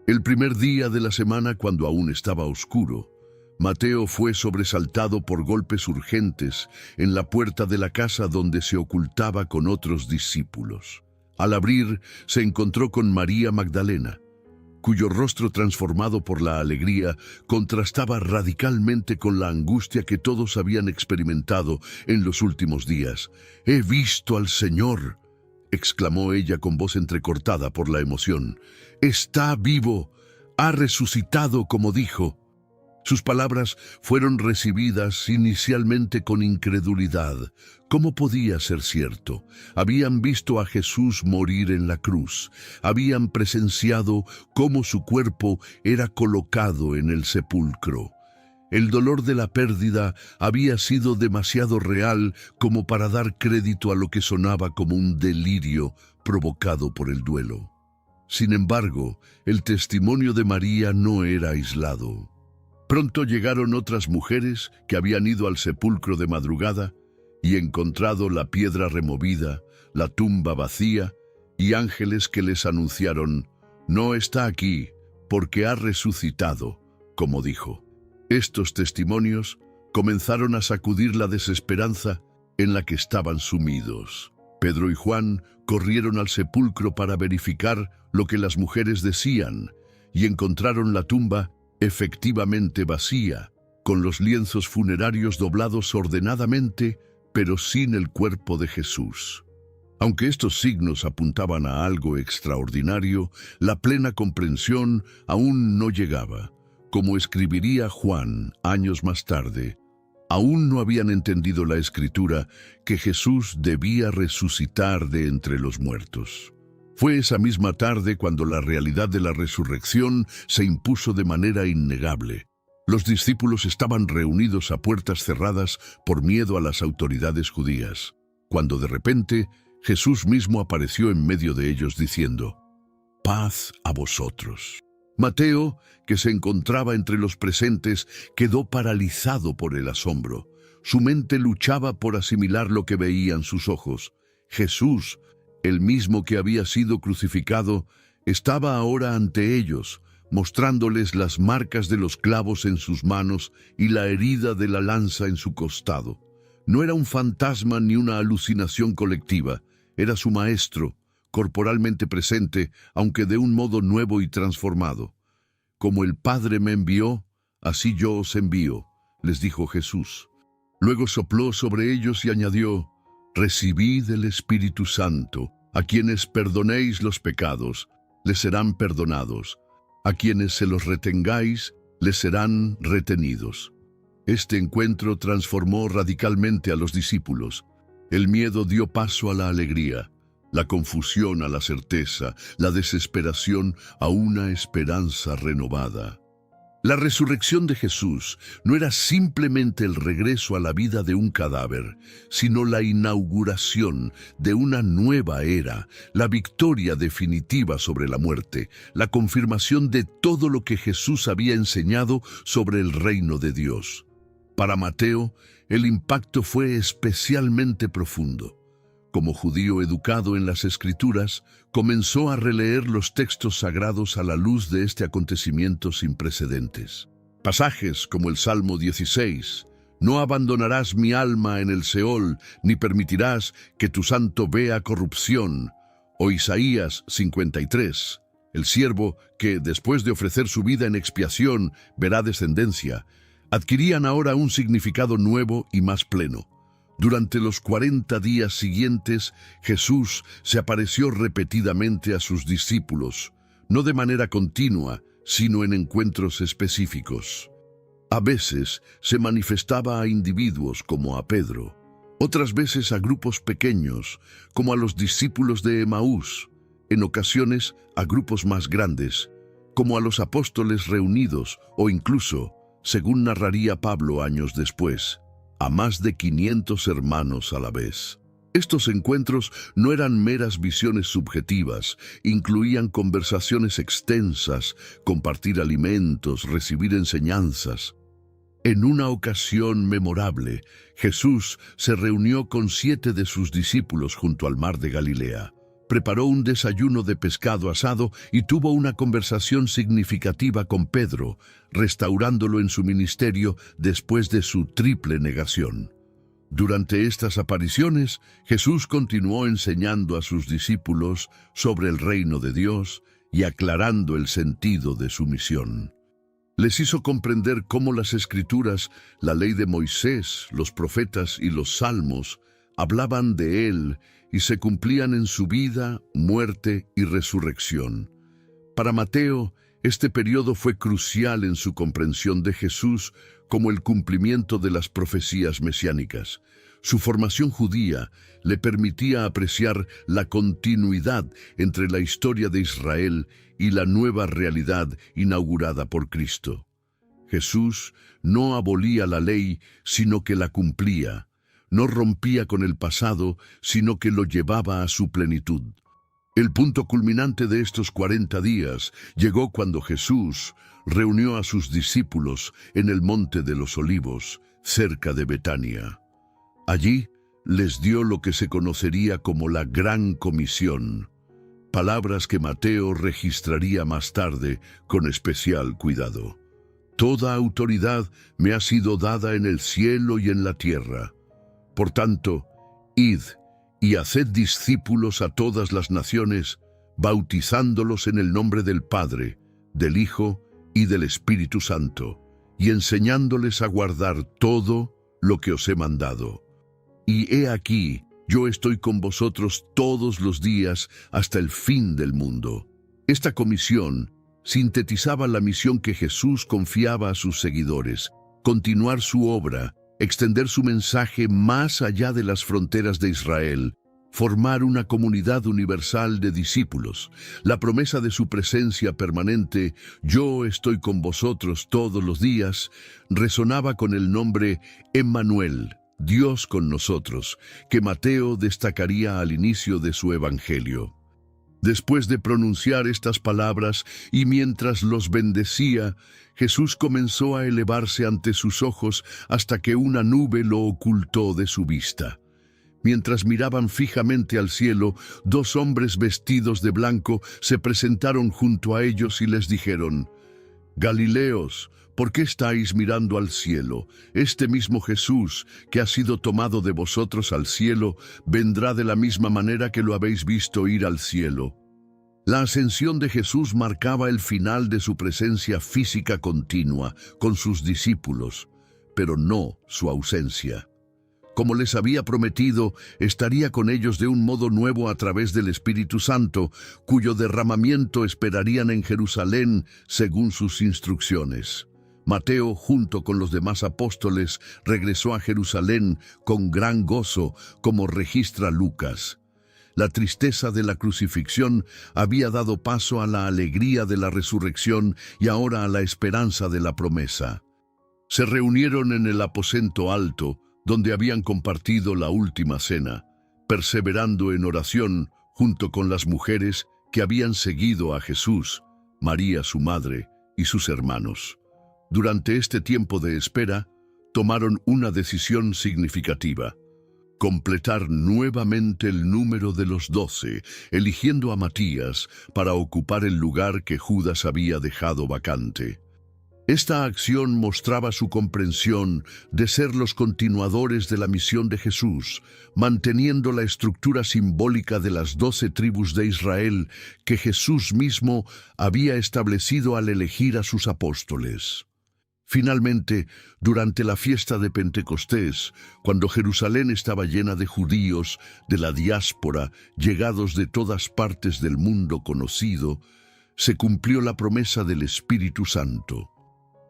[SPEAKER 1] El primer día de la semana, cuando aún estaba oscuro, Mateo fue sobresaltado por golpes urgentes en la puerta de la casa donde se ocultaba con otros discípulos. Al abrir, se encontró con María Magdalena, cuyo rostro transformado por la alegría contrastaba radicalmente con la angustia que todos habían experimentado en los últimos días. «He visto al Señor», exclamó ella con voz entrecortada por la emoción. «Está vivo, ha resucitado como dijo». Sus palabras fueron recibidas inicialmente con incredulidad. ¿Cómo podía ser cierto? Habían visto a Jesús morir en la cruz. Habían presenciado cómo su cuerpo era colocado en el sepulcro. El dolor de la pérdida había sido demasiado real como para dar crédito a lo que sonaba como un delirio provocado por el duelo. Sin embargo, el testimonio de María no era aislado. Pronto llegaron otras mujeres que habían ido al sepulcro de madrugada y encontrado la piedra removida, la tumba vacía y ángeles que les anunciaron: «No está aquí, porque ha resucitado», como dijo. Estos testimonios comenzaron a sacudir la desesperanza en la que estaban sumidos. Pedro y Juan corrieron al sepulcro para verificar lo que las mujeres decían y encontraron la tumba efectivamente vacía, con los lienzos funerarios doblados ordenadamente, pero sin el cuerpo de Jesús. Aunque estos signos apuntaban a algo extraordinario, la plena comprensión aún no llegaba. Como escribiría Juan años más tarde, aún no habían entendido la Escritura que Jesús debía resucitar de entre los muertos. Fue esa misma tarde cuando la realidad de la resurrección se impuso de manera innegable. Los discípulos estaban reunidos a puertas cerradas por miedo a las autoridades judías, cuando de repente Jesús mismo apareció en medio de ellos diciendo: «Paz a vosotros». Mateo, que se encontraba entre los presentes, quedó paralizado por el asombro. Su mente luchaba por asimilar lo que veían sus ojos. Jesús, el mismo que había sido crucificado, estaba ahora ante ellos, mostrándoles las marcas de los clavos en sus manos y la herida de la lanza en su costado. No era un fantasma ni una alucinación colectiva, era su maestro, corporalmente presente, aunque de un modo nuevo y transformado. «Como el Padre me envió, así yo os envío», les dijo Jesús. Luego sopló sobre ellos y añadió: «Recibid el Espíritu Santo. A quienes perdonéis los pecados, les serán perdonados. A quienes se los retengáis, les serán retenidos». Este encuentro transformó radicalmente a los discípulos. El miedo dio paso a la alegría, la confusión a la certeza, la desesperación a una esperanza renovada. La resurrección de Jesús no era simplemente el regreso a la vida de un cadáver, sino la inauguración de una nueva era, la victoria definitiva sobre la muerte, la confirmación de todo lo que Jesús había enseñado sobre el reino de Dios. Para Mateo, el impacto fue especialmente profundo. Como judío educado en las Escrituras, comenzó a releer los textos sagrados a la luz de este acontecimiento sin precedentes. Pasajes como el Salmo 16, «No abandonarás mi alma en el Seol, ni permitirás que tu santo vea corrupción», o Isaías 53, «El siervo que, después de ofrecer su vida en expiación, verá descendencia», adquirían ahora un significado nuevo y más pleno. Durante los 40 días siguientes, Jesús se apareció repetidamente a sus discípulos, no de manera continua, sino en encuentros específicos. A veces se manifestaba a individuos como a Pedro, otras veces a grupos pequeños, como a los discípulos de Emaús, en ocasiones a grupos más grandes, como a los apóstoles reunidos o incluso, según narraría Pablo años después, a más de 500 hermanos a la vez. Estos encuentros no eran meras visiones subjetivas, incluían conversaciones extensas, compartir alimentos, recibir enseñanzas. En una ocasión memorable, Jesús se reunió con 7 de sus discípulos junto al mar de Galilea. preparó un desayuno de pescado asado y tuvo una conversación significativa con Pedro, restaurándolo en su ministerio después de su triple negación. Durante estas apariciones, Jesús continuó enseñando a sus discípulos sobre el reino de Dios y aclarando el sentido de su misión. Les hizo comprender cómo las Escrituras, la ley de Moisés, los profetas y los salmos hablaban de Él y se cumplían en su vida, muerte y resurrección. Para Mateo, este periodo fue crucial en su comprensión de Jesús como el cumplimiento de las profecías mesiánicas. Su formación judía le permitía apreciar la continuidad entre la historia de Israel y la nueva realidad inaugurada por Cristo. Jesús no abolía la ley, sino que la cumplía. No rompía con el pasado, sino que lo llevaba a su plenitud. El punto culminante de estos 40 días llegó cuando Jesús reunió a sus discípulos en el Monte de los Olivos, cerca de Betania. Allí les dio lo que se conocería como la Gran Comisión, palabras que Mateo registraría más tarde con especial cuidado. Toda autoridad me ha sido dada en el cielo y en la tierra. Por tanto, id y haced discípulos a todas las naciones, bautizándolos en el nombre del Padre, del Hijo y del Espíritu Santo, y enseñándoles a guardar todo lo que os he mandado. Y he aquí, yo estoy con vosotros todos los días hasta el fin del mundo. Esta comisión sintetizaba la misión que Jesús confiaba a sus seguidores: continuar su obra, extender su mensaje más allá de las fronteras de Israel, formar una comunidad universal de discípulos. La promesa de su presencia permanente, yo estoy con vosotros todos los días, resonaba con el nombre Emmanuel, Dios con nosotros, que Mateo destacaría al inicio de su evangelio. Después de pronunciar estas palabras y mientras los bendecía, Jesús comenzó a elevarse ante sus ojos hasta que una nube lo ocultó de su vista. Mientras miraban fijamente al cielo, 2 hombres vestidos de blanco se presentaron junto a ellos y les dijeron: «Galileos, ¿por qué estáis mirando al cielo? Este mismo Jesús, que ha sido tomado de vosotros al cielo, vendrá de la misma manera que lo habéis visto ir al cielo». La ascensión de Jesús marcaba el final de su presencia física continua con sus discípulos, pero no su ausencia. Como les había prometido, estaría con ellos de un modo nuevo a través del Espíritu Santo, cuyo derramamiento esperarían en Jerusalén según sus instrucciones. Mateo, junto con los demás apóstoles, regresó a Jerusalén con gran gozo, como registra Lucas. La tristeza de la crucifixión había dado paso a la alegría de la resurrección y ahora a la esperanza de la promesa. Se reunieron en el aposento alto, donde habían compartido la última cena, perseverando en oración junto con las mujeres que habían seguido a Jesús, María su madre y sus hermanos. Durante este tiempo de espera, tomaron una decisión significativa: completar nuevamente el número de los 12, eligiendo a Matías para ocupar el lugar que Judas había dejado vacante. Esta acción mostraba su comprensión de ser los continuadores de la misión de Jesús, manteniendo la estructura simbólica de las 12 tribus de Israel que Jesús mismo había establecido al elegir a sus apóstoles. Finalmente, durante la fiesta de Pentecostés, cuando Jerusalén estaba llena de judíos de la diáspora, llegados de todas partes del mundo conocido, se cumplió la promesa del Espíritu Santo.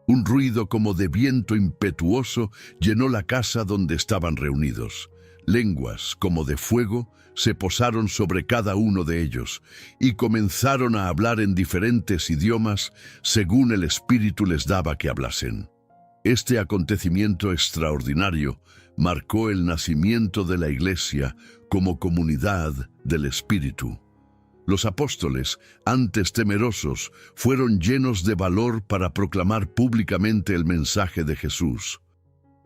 [SPEAKER 1] Un ruido como de viento impetuoso llenó la casa donde estaban reunidos. Lenguas como de fuego se posaron sobre cada uno de ellos y comenzaron a hablar en diferentes idiomas según el Espíritu les daba que hablasen. Este acontecimiento extraordinario marcó el nacimiento de la Iglesia como comunidad del Espíritu. Los apóstoles, antes temerosos, fueron llenos de valor para proclamar públicamente el mensaje de Jesús.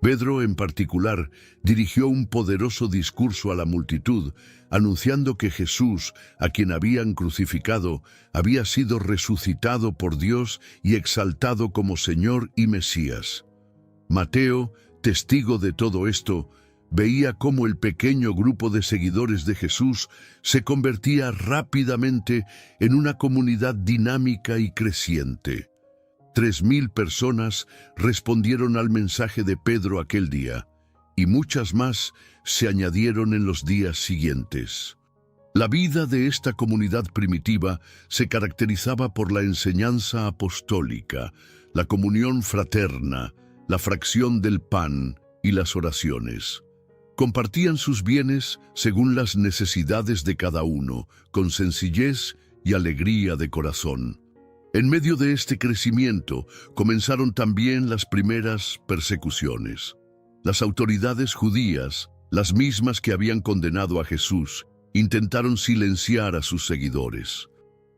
[SPEAKER 1] Pedro, en particular, dirigió un poderoso discurso a la multitud, anunciando que Jesús, a quien habían crucificado, había sido resucitado por Dios y exaltado como Señor y Mesías. Mateo, testigo de todo esto, veía cómo el pequeño grupo de seguidores de Jesús se convertía rápidamente en una comunidad dinámica y creciente. 3.000 personas respondieron al mensaje de Pedro aquel día, y muchas más se añadieron en los días siguientes. La vida de esta comunidad primitiva se caracterizaba por la enseñanza apostólica, la comunión fraterna, la fracción del pan y las oraciones. Compartían sus bienes según las necesidades de cada uno, con sencillez y alegría de corazón. En medio de este crecimiento comenzaron también las primeras persecuciones. Las autoridades judías, las mismas que habían condenado a Jesús, intentaron silenciar a sus seguidores.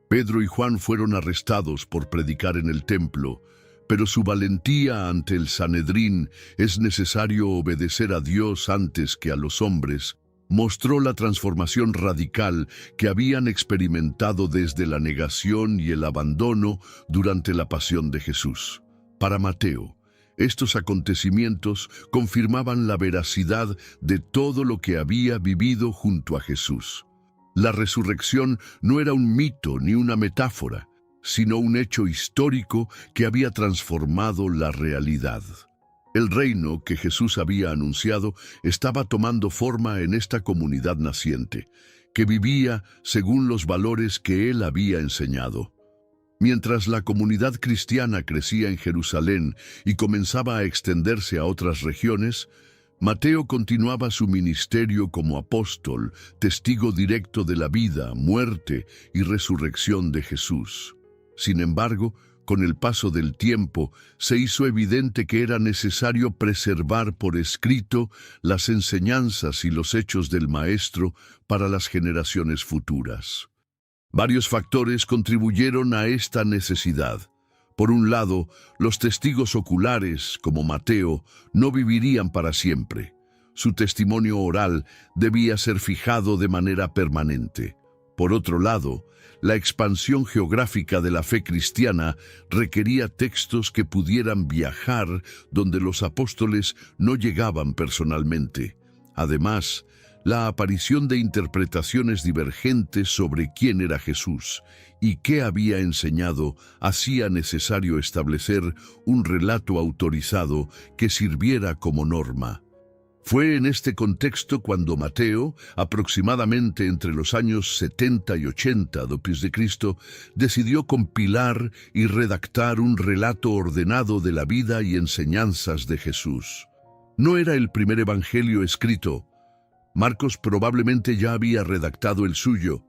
[SPEAKER 1] Pedro y Juan fueron arrestados por predicar en el templo, pero su valentía ante el Sanedrín, es necesario obedecer a Dios antes que a los hombres, mostró la transformación radical que habían experimentado desde la negación y el abandono durante la pasión de Jesús. Para Mateo, estos acontecimientos confirmaban la veracidad de todo lo que había vivido junto a Jesús. La resurrección no era un mito ni una metáfora, sino un hecho histórico que había transformado la realidad. El reino que Jesús había anunciado estaba tomando forma en esta comunidad naciente, que vivía según los valores que él había enseñado. Mientras la comunidad cristiana crecía en Jerusalén y comenzaba a extenderse a otras regiones, Mateo continuaba su ministerio como apóstol, testigo directo de la vida, muerte y resurrección de Jesús. Sin embargo, con el paso del tiempo, se hizo evidente que era necesario preservar por escrito las enseñanzas y los hechos del Maestro para las generaciones futuras. Varios factores contribuyeron a esta necesidad. Por un lado, los testigos oculares, como Mateo, no vivirían para siempre. Su testimonio oral debía ser fijado de manera permanente. Por otro lado, la expansión geográfica de la fe cristiana requería textos que pudieran viajar donde los apóstoles no llegaban personalmente. Además, la aparición de interpretaciones divergentes sobre quién era Jesús y qué había enseñado hacía necesario establecer un relato autorizado que sirviera como norma. Fue en este contexto cuando Mateo, aproximadamente entre los años 70 y 80 d.C., decidió compilar y redactar un relato ordenado de la vida y enseñanzas de Jesús. No era el primer evangelio escrito. Marcos probablemente ya había redactado el suyo,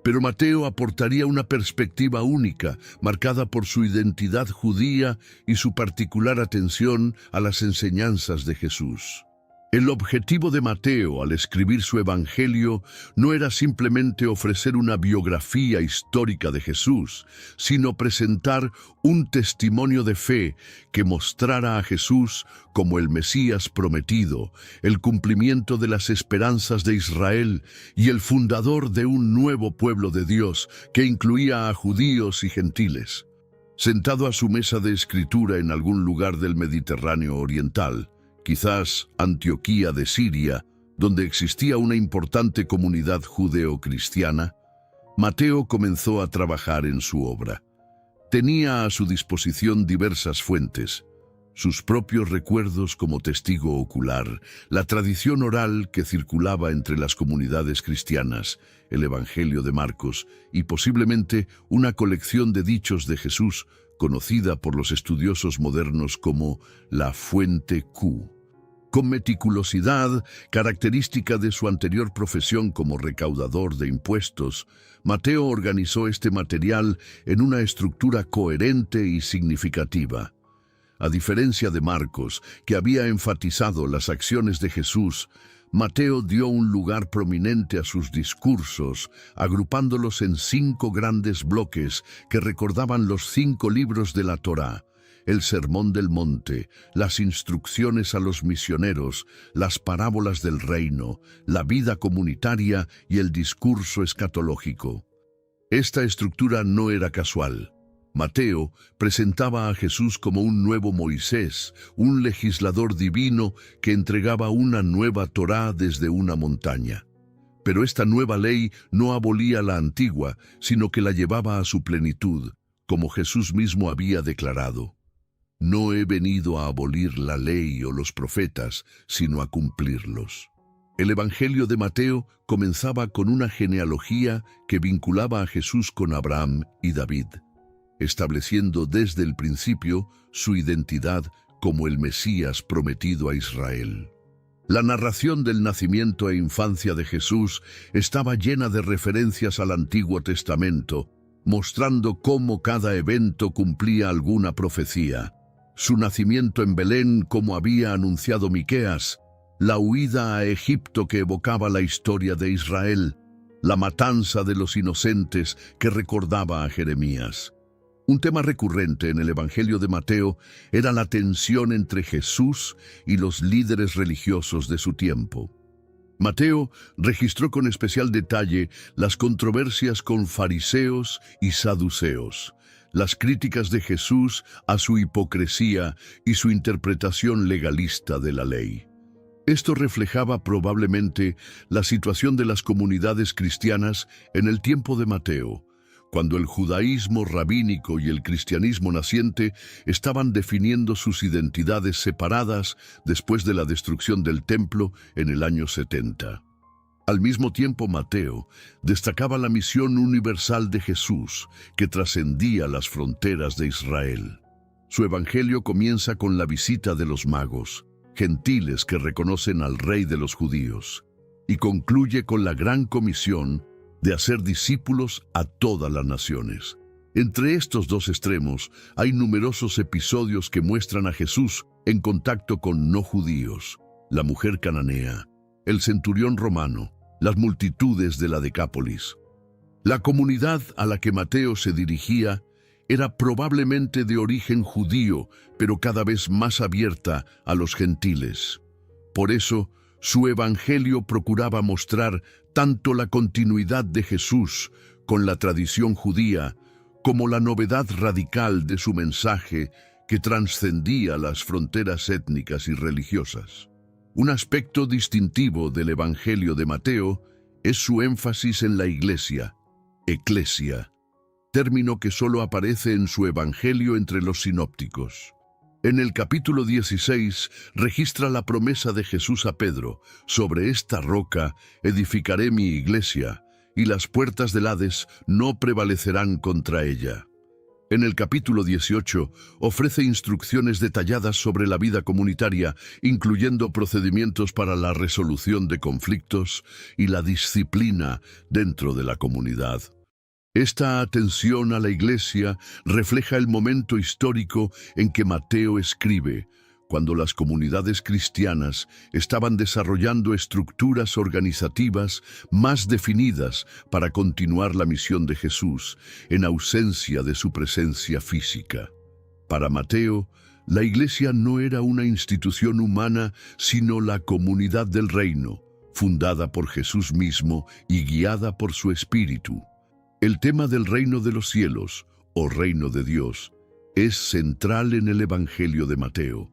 [SPEAKER 1] pero Mateo aportaría una perspectiva única, marcada por su identidad judía y su particular atención a las enseñanzas de Jesús. El objetivo de Mateo al escribir su evangelio no era simplemente ofrecer una biografía histórica de Jesús, sino presentar un testimonio de fe que mostrara a Jesús como el Mesías prometido, el cumplimiento de las esperanzas de Israel y el fundador de un nuevo pueblo de Dios que incluía a judíos y gentiles. Sentado a su mesa de escritura en algún lugar del Mediterráneo oriental, quizás Antioquía de Siria, donde existía una importante comunidad judeo-cristiana, Mateo comenzó a trabajar en su obra. Tenía a su disposición diversas fuentes, sus propios recuerdos como testigo ocular, la tradición oral que circulaba entre las comunidades cristianas, el Evangelio de Marcos y posiblemente una colección de dichos de Jesús conocida por los estudiosos modernos como la Fuente Q. Con meticulosidad, característica de su anterior profesión como recaudador de impuestos, Mateo organizó este material en una estructura coherente y significativa. A diferencia de Marcos, que había enfatizado las acciones de Jesús, Mateo dio un lugar prominente a sus discursos, agrupándolos en 5 grandes bloques que recordaban los 5 libros de la Torá: el Sermón del Monte, las instrucciones a los misioneros, las parábolas del reino, la vida comunitaria y el discurso escatológico. Esta estructura no era casual. Mateo presentaba a Jesús como un nuevo Moisés, un legislador divino que entregaba una nueva Torá desde una montaña. Pero esta nueva ley no abolía la antigua, sino que la llevaba a su plenitud, como Jesús mismo había declarado. No he venido a abolir la ley o los profetas, sino a cumplirlos. El Evangelio de Mateo comenzaba con una genealogía que vinculaba a Jesús con Abraham y David, estableciendo desde el principio su identidad como el Mesías prometido a Israel. La narración del nacimiento e infancia de Jesús estaba llena de referencias al Antiguo Testamento, mostrando cómo cada evento cumplía alguna profecía. Su nacimiento en Belén, como había anunciado Miqueas, la huida a Egipto que evocaba la historia de Israel, la matanza de los inocentes que recordaba a Jeremías. Un tema recurrente en el Evangelio de Mateo era la tensión entre Jesús y los líderes religiosos de su tiempo. Mateo registró con especial detalle las controversias con fariseos y saduceos, las críticas de Jesús a su hipocresía y su interpretación legalista de la ley. Esto reflejaba probablemente la situación de las comunidades cristianas en el tiempo de Mateo, cuando el judaísmo rabínico y el cristianismo naciente estaban definiendo sus identidades separadas después de la destrucción del templo en el año 70. Al mismo tiempo, Mateo destacaba la misión universal de Jesús, que trascendía las fronteras de Israel. Su evangelio comienza con la visita de los magos, gentiles que reconocen al rey de los judíos, y concluye con la gran comisión de hacer discípulos a todas las naciones. Entre estos dos extremos hay numerosos episodios que muestran a Jesús en contacto con no judíos, la mujer cananea, el centurión romano, las multitudes de la Decápolis. La comunidad a la que Mateo se dirigía era probablemente de origen judío, pero cada vez más abierta a los gentiles. Por eso, su evangelio procuraba mostrar tanto la continuidad de Jesús con la tradición judía, como la novedad radical de su mensaje que trascendía las fronteras étnicas y religiosas. Un aspecto distintivo del Evangelio de Mateo es su énfasis en la iglesia, eclesia, término que solo aparece en su Evangelio entre los sinópticos. En el capítulo 16 registra la promesa de Jesús a Pedro: sobre esta roca edificaré mi iglesia, y las puertas del Hades no prevalecerán contra ella. En el capítulo 18 ofrece instrucciones detalladas sobre la vida comunitaria, incluyendo procedimientos para la resolución de conflictos y la disciplina dentro de la comunidad. Esta atención a la iglesia refleja el momento histórico en que Mateo escribe, cuando las comunidades cristianas estaban desarrollando estructuras organizativas más definidas para continuar la misión de Jesús, en ausencia de su presencia física. Para Mateo, la iglesia no era una institución humana, sino la comunidad del reino, fundada por Jesús mismo y guiada por su Espíritu. El tema del reino de los cielos, o reino de Dios, es central en el Evangelio de Mateo.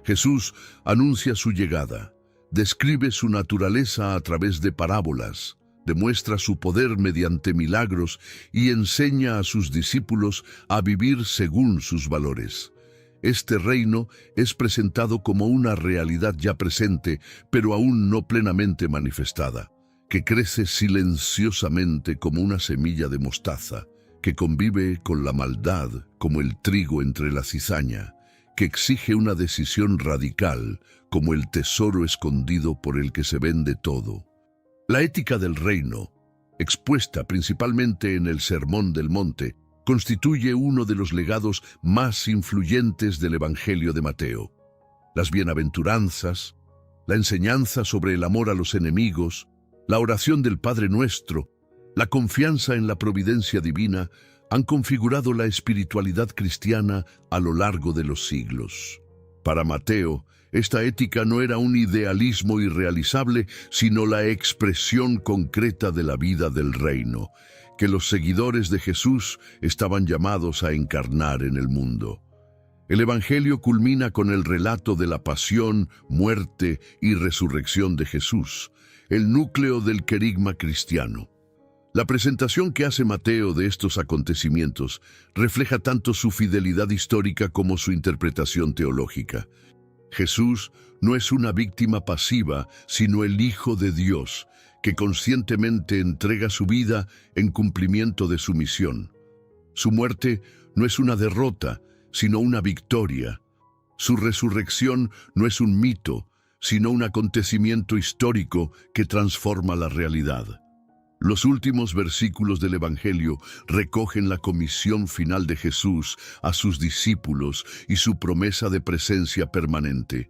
[SPEAKER 1] Jesús anuncia su llegada, describe su naturaleza a través de parábolas, demuestra su poder mediante milagros y enseña a sus discípulos a vivir según sus valores. Este reino es presentado como una realidad ya presente, pero aún no plenamente manifestada, que crece silenciosamente como una semilla de mostaza, que convive con la maldad como el trigo entre la cizaña, que exige una decisión radical como el tesoro escondido por el que se vende todo. La ética del reino, expuesta principalmente en el Sermón del Monte, constituye uno de los legados más influyentes del Evangelio de Mateo. Las bienaventuranzas, la enseñanza sobre el amor a los enemigos, la oración del Padre Nuestro, la confianza en la providencia divina, han configurado la espiritualidad cristiana a lo largo de los siglos. Para Mateo, esta ética no era un idealismo irrealizable, sino la expresión concreta de la vida del reino, que los seguidores de Jesús estaban llamados a encarnar en el mundo. El Evangelio culmina con el relato de la pasión, muerte y resurrección de Jesús, el núcleo del querigma cristiano. La presentación que hace Mateo de estos acontecimientos refleja tanto su fidelidad histórica como su interpretación teológica. Jesús no es una víctima pasiva, sino el Hijo de Dios, que conscientemente entrega su vida en cumplimiento de su misión. Su muerte no es una derrota, sino una victoria. Su resurrección no es un mito, sino un acontecimiento histórico que transforma la realidad. Los últimos versículos del Evangelio recogen la comisión final de Jesús a sus discípulos y su promesa de presencia permanente.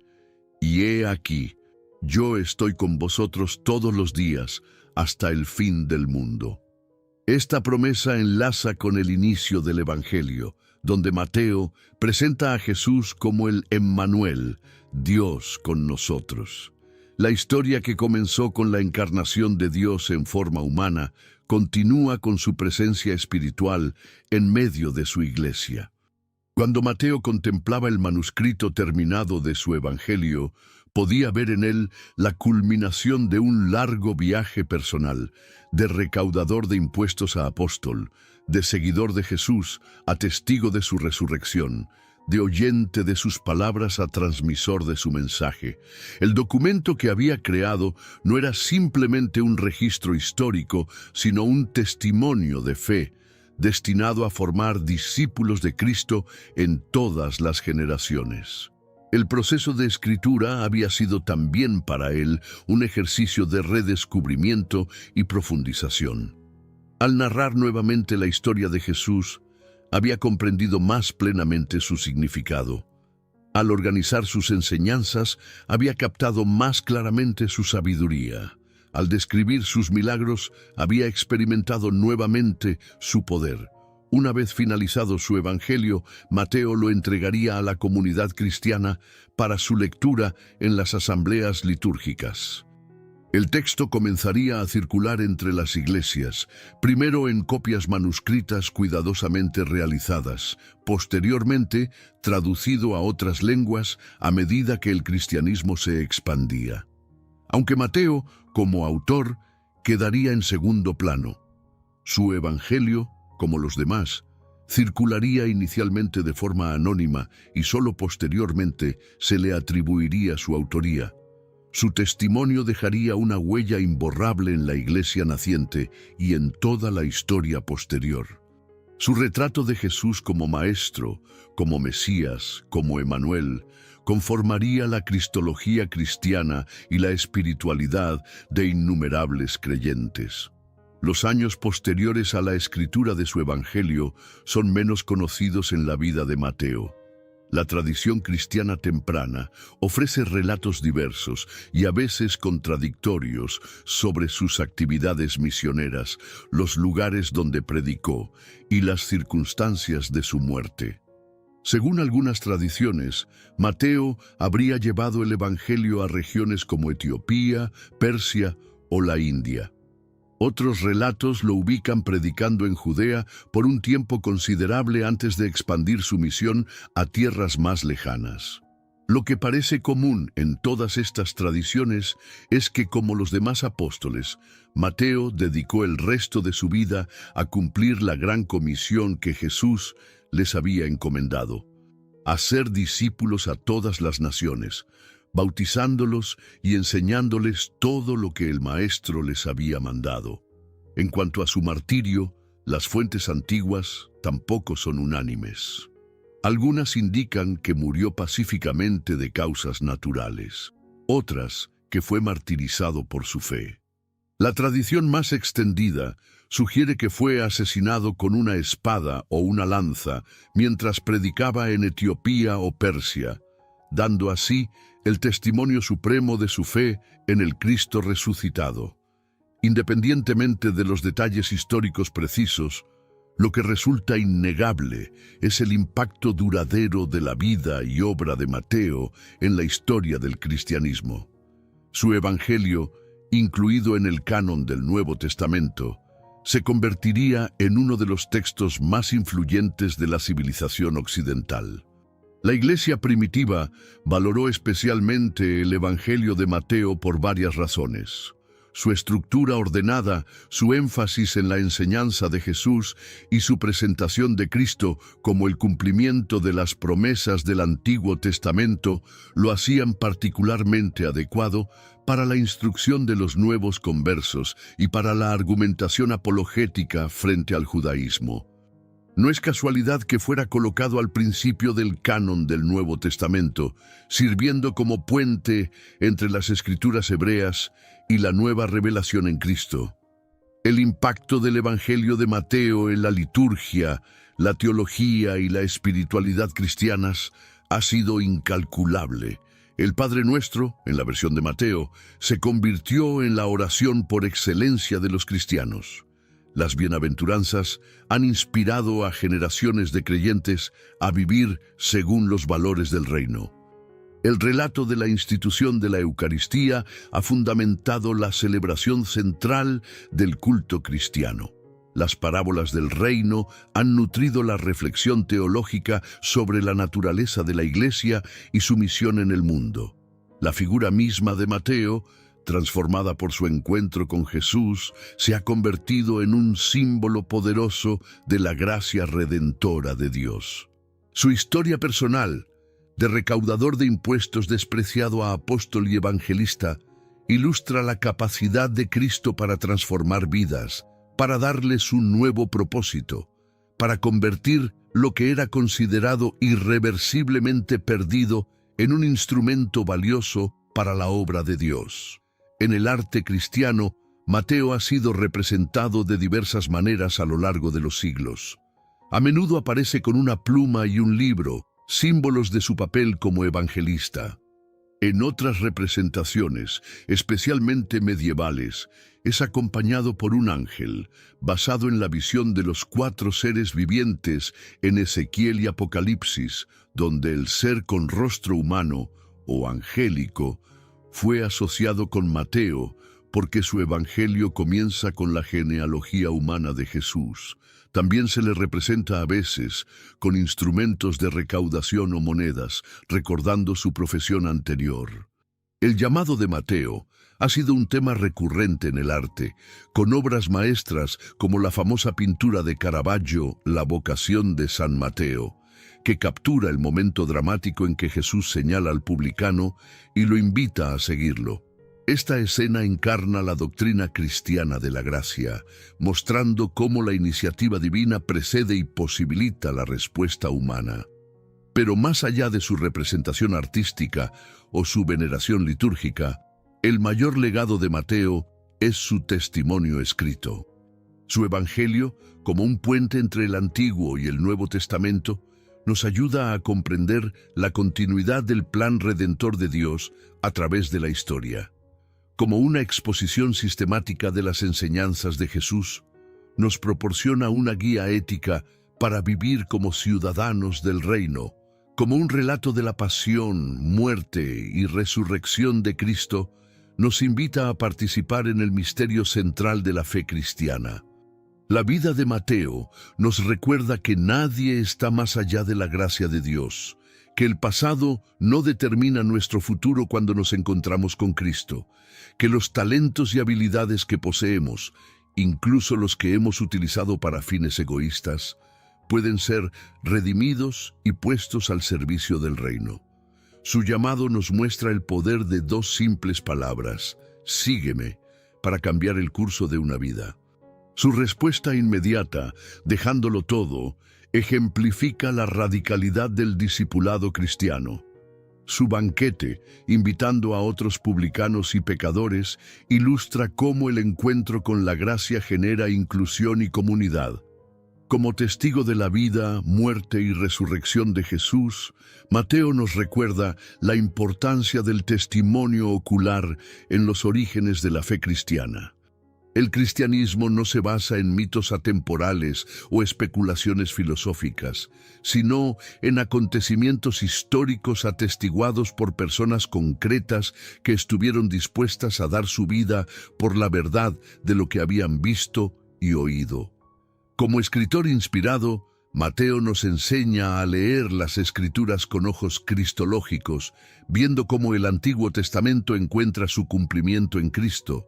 [SPEAKER 1] Y he aquí, yo estoy con vosotros todos los días hasta el fin del mundo. Esta promesa enlaza con el inicio del Evangelio, donde Mateo presenta a Jesús como el Emmanuel, Dios con nosotros. La historia que comenzó con la encarnación de Dios en forma humana continúa con su presencia espiritual en medio de su iglesia. Cuando Mateo contemplaba el manuscrito terminado de su Evangelio, podía ver en él la culminación de un largo viaje personal, de recaudador de impuestos a apóstol, de seguidor de Jesús a testigo de su resurrección, de oyente de sus palabras a transmisor de su mensaje. El documento que había creado no era simplemente un registro histórico, sino un testimonio de fe, destinado a formar discípulos de Cristo en todas las generaciones. El proceso de escritura había sido también para él un ejercicio de redescubrimiento y profundización. Al narrar nuevamente la historia de Jesús, había comprendido más plenamente su significado. Al organizar sus enseñanzas, había captado más claramente su sabiduría. Al describir sus milagros, había experimentado nuevamente su poder. Una vez finalizado su Evangelio, Mateo lo entregaría a la comunidad cristiana para su lectura en las asambleas litúrgicas. El texto comenzaría a circular entre las iglesias, primero en copias manuscritas cuidadosamente realizadas, posteriormente traducido a otras lenguas a medida que el cristianismo se expandía. Aunque Mateo, como autor, quedaría en segundo plano. Su Evangelio, como los demás, circularía inicialmente de forma anónima y solo posteriormente se le atribuiría su autoría. Su testimonio dejaría una huella imborrable en la iglesia naciente y en toda la historia posterior. Su retrato de Jesús como Maestro, como Mesías, como Emmanuel, conformaría la cristología cristiana y la espiritualidad de innumerables creyentes. Los años posteriores a la escritura de su Evangelio son menos conocidos en la vida de Mateo. La tradición cristiana temprana ofrece relatos diversos y a veces contradictorios sobre sus actividades misioneras, los lugares donde predicó y las circunstancias de su muerte. Según algunas tradiciones, Mateo habría llevado el Evangelio a regiones como Etiopía, Persia o la India. Otros relatos lo ubican predicando en Judea por un tiempo considerable antes de expandir su misión a tierras más lejanas. Lo que parece común en todas estas tradiciones es que, como los demás apóstoles, Mateo dedicó el resto de su vida a cumplir la gran comisión que Jesús les había encomendado: hacer discípulos a todas las naciones, bautizándolos y enseñándoles todo lo que el Maestro les había mandado. En cuanto a su martirio, las fuentes antiguas tampoco son unánimes. Algunas indican que murió pacíficamente de causas naturales, otras que fue martirizado por su fe. La tradición más extendida sugiere que fue asesinado con una espada o una lanza mientras predicaba en Etiopía o Persia, dando así el testimonio supremo de su fe en el Cristo resucitado. Independientemente de los detalles históricos precisos, Lo que resulta innegable es el impacto duradero de la vida y obra de Mateo en la historia del cristianismo. Su evangelio, incluido en el canon del Nuevo Testamento, se convertiría en uno de los textos más influyentes de la civilización occidental. La Iglesia primitiva valoró especialmente el Evangelio de Mateo por varias razones. Su estructura ordenada, su énfasis en la enseñanza de Jesús y su presentación de Cristo como el cumplimiento de las promesas del Antiguo Testamento lo hacían particularmente adecuado para la instrucción de los nuevos conversos y para la argumentación apologética frente al judaísmo. No es casualidad que fuera colocado al principio del canon del Nuevo Testamento, sirviendo como puente entre las escrituras hebreas y la nueva revelación en Cristo. El impacto del Evangelio de Mateo en la liturgia, la teología y la espiritualidad cristianas ha sido incalculable. El Padre Nuestro, en la versión de Mateo, se convirtió en la oración por excelencia de los cristianos. Las bienaventuranzas han inspirado a generaciones de creyentes a vivir según los valores del reino. El relato de la institución de la Eucaristía ha fundamentado la celebración central del culto cristiano. Las parábolas del reino han nutrido la reflexión teológica sobre la naturaleza de la Iglesia y su misión en el mundo. La figura misma de Mateo, transformada por su encuentro con Jesús, se ha convertido en un símbolo poderoso de la gracia redentora de Dios. Su historia personal, de recaudador de impuestos despreciado a apóstol y evangelista, ilustra la capacidad de Cristo para transformar vidas, para darles un nuevo propósito, para convertir lo que era considerado irreversiblemente perdido en un instrumento valioso para la obra de Dios. En el arte cristiano, Mateo ha sido representado de diversas maneras a lo largo de los siglos. A menudo aparece con una pluma y un libro, símbolos de su papel como evangelista. En otras representaciones, especialmente medievales, es acompañado por un ángel, basado en la visión de los 4 seres vivientes en Ezequiel y Apocalipsis, donde el ser con rostro humano, o angélico, fue asociado con Mateo, porque su evangelio comienza con la genealogía humana de Jesús. También se le representa a veces con instrumentos de recaudación o monedas, recordando su profesión anterior. El llamado de Mateo ha sido un tema recurrente en el arte, con obras maestras como la famosa pintura de Caravaggio, La vocación de San Mateo, que captura el momento dramático en que Jesús señala al publicano y lo invita a seguirlo. Esta escena encarna la doctrina cristiana de la gracia, mostrando cómo la iniciativa divina precede y posibilita la respuesta humana. Pero más allá de su representación artística o su veneración litúrgica, el mayor legado de Mateo es su testimonio escrito. Su evangelio, como un puente entre el Antiguo y el Nuevo Testamento, nos ayuda a comprender la continuidad del plan redentor de Dios a través de la historia. Como una exposición sistemática de las enseñanzas de Jesús, nos proporciona una guía ética para vivir como ciudadanos del reino, como un relato de la pasión, muerte y resurrección de Cristo, nos invita a participar en el misterio central de la fe cristiana. La vida de Mateo nos recuerda que nadie está más allá de la gracia de Dios, que el pasado no determina nuestro futuro cuando nos encontramos con Cristo, que los talentos y habilidades que poseemos, incluso los que hemos utilizado para fines egoístas, pueden ser redimidos y puestos al servicio del reino. Su llamado nos muestra el poder de 2 simples palabras: sígueme, para cambiar el curso de una vida. Su respuesta inmediata, dejándolo todo, ejemplifica la radicalidad del discipulado cristiano. Su banquete, invitando a otros publicanos y pecadores, ilustra cómo el encuentro con la gracia genera inclusión y comunidad. Como testigo de la vida, muerte y resurrección de Jesús, Mateo nos recuerda la importancia del testimonio ocular en los orígenes de la fe cristiana. El cristianismo no se basa en mitos atemporales o especulaciones filosóficas, sino en acontecimientos históricos atestiguados por personas concretas que estuvieron dispuestas a dar su vida por la verdad de lo que habían visto y oído. Como escritor inspirado, Mateo nos enseña a leer las Escrituras con ojos cristológicos, viendo cómo el Antiguo Testamento encuentra su cumplimiento en Cristo,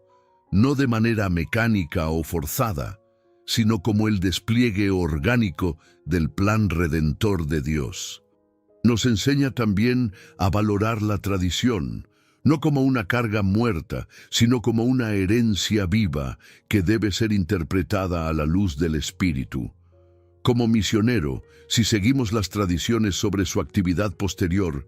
[SPEAKER 1] no de manera mecánica o forzada, sino como el despliegue orgánico del plan redentor de Dios. Nos enseña también a valorar la tradición, no como una carga muerta, sino como una herencia viva que debe ser interpretada a la luz del Espíritu. Como misionero, si seguimos las tradiciones sobre su actividad posterior,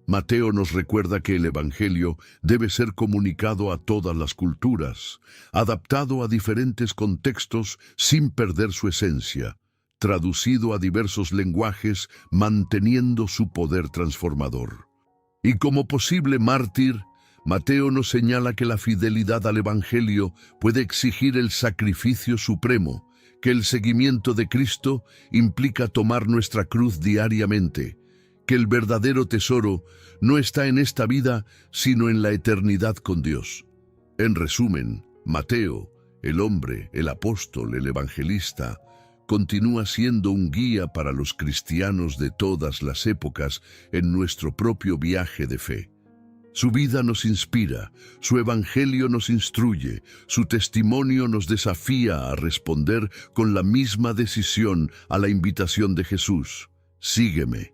[SPEAKER 1] Mateo nos recuerda que el Evangelio debe ser comunicado a todas las culturas, adaptado a diferentes contextos sin perder su esencia, traducido a diversos lenguajes, manteniendo su poder transformador. Y como posible mártir, Mateo nos señala que la fidelidad al Evangelio puede exigir el sacrificio supremo, que el seguimiento de Cristo implica tomar nuestra cruz diariamente, que el verdadero tesoro no está en esta vida, sino en la eternidad con Dios. En resumen, Mateo, el hombre, el apóstol, el evangelista, continúa siendo un guía para los cristianos de todas las épocas en nuestro propio viaje de fe. Su vida nos inspira, su evangelio nos instruye, su testimonio nos desafía a responder con la misma decisión a la invitación de Jesús: sígueme.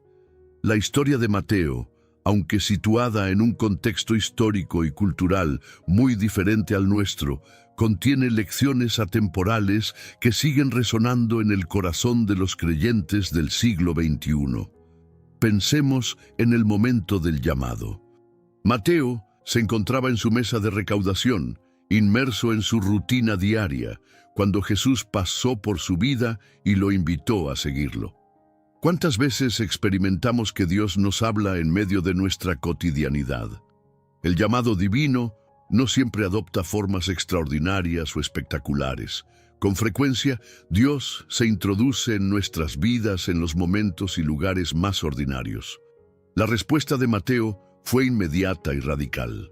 [SPEAKER 1] La historia de Mateo, aunque situada en un contexto histórico y cultural muy diferente al nuestro, contiene lecciones atemporales que siguen resonando en el corazón de los creyentes del siglo XXI. Pensemos en el momento del llamado. Mateo se encontraba en su mesa de recaudación, inmerso en su rutina diaria, cuando Jesús pasó por su vida y lo invitó a seguirlo. ¿Cuántas veces experimentamos que Dios nos habla en medio de nuestra cotidianidad? El llamado divino no siempre adopta formas extraordinarias o espectaculares. Con frecuencia, Dios se introduce en nuestras vidas en los momentos y lugares más ordinarios. La respuesta de Mateo fue inmediata y radical.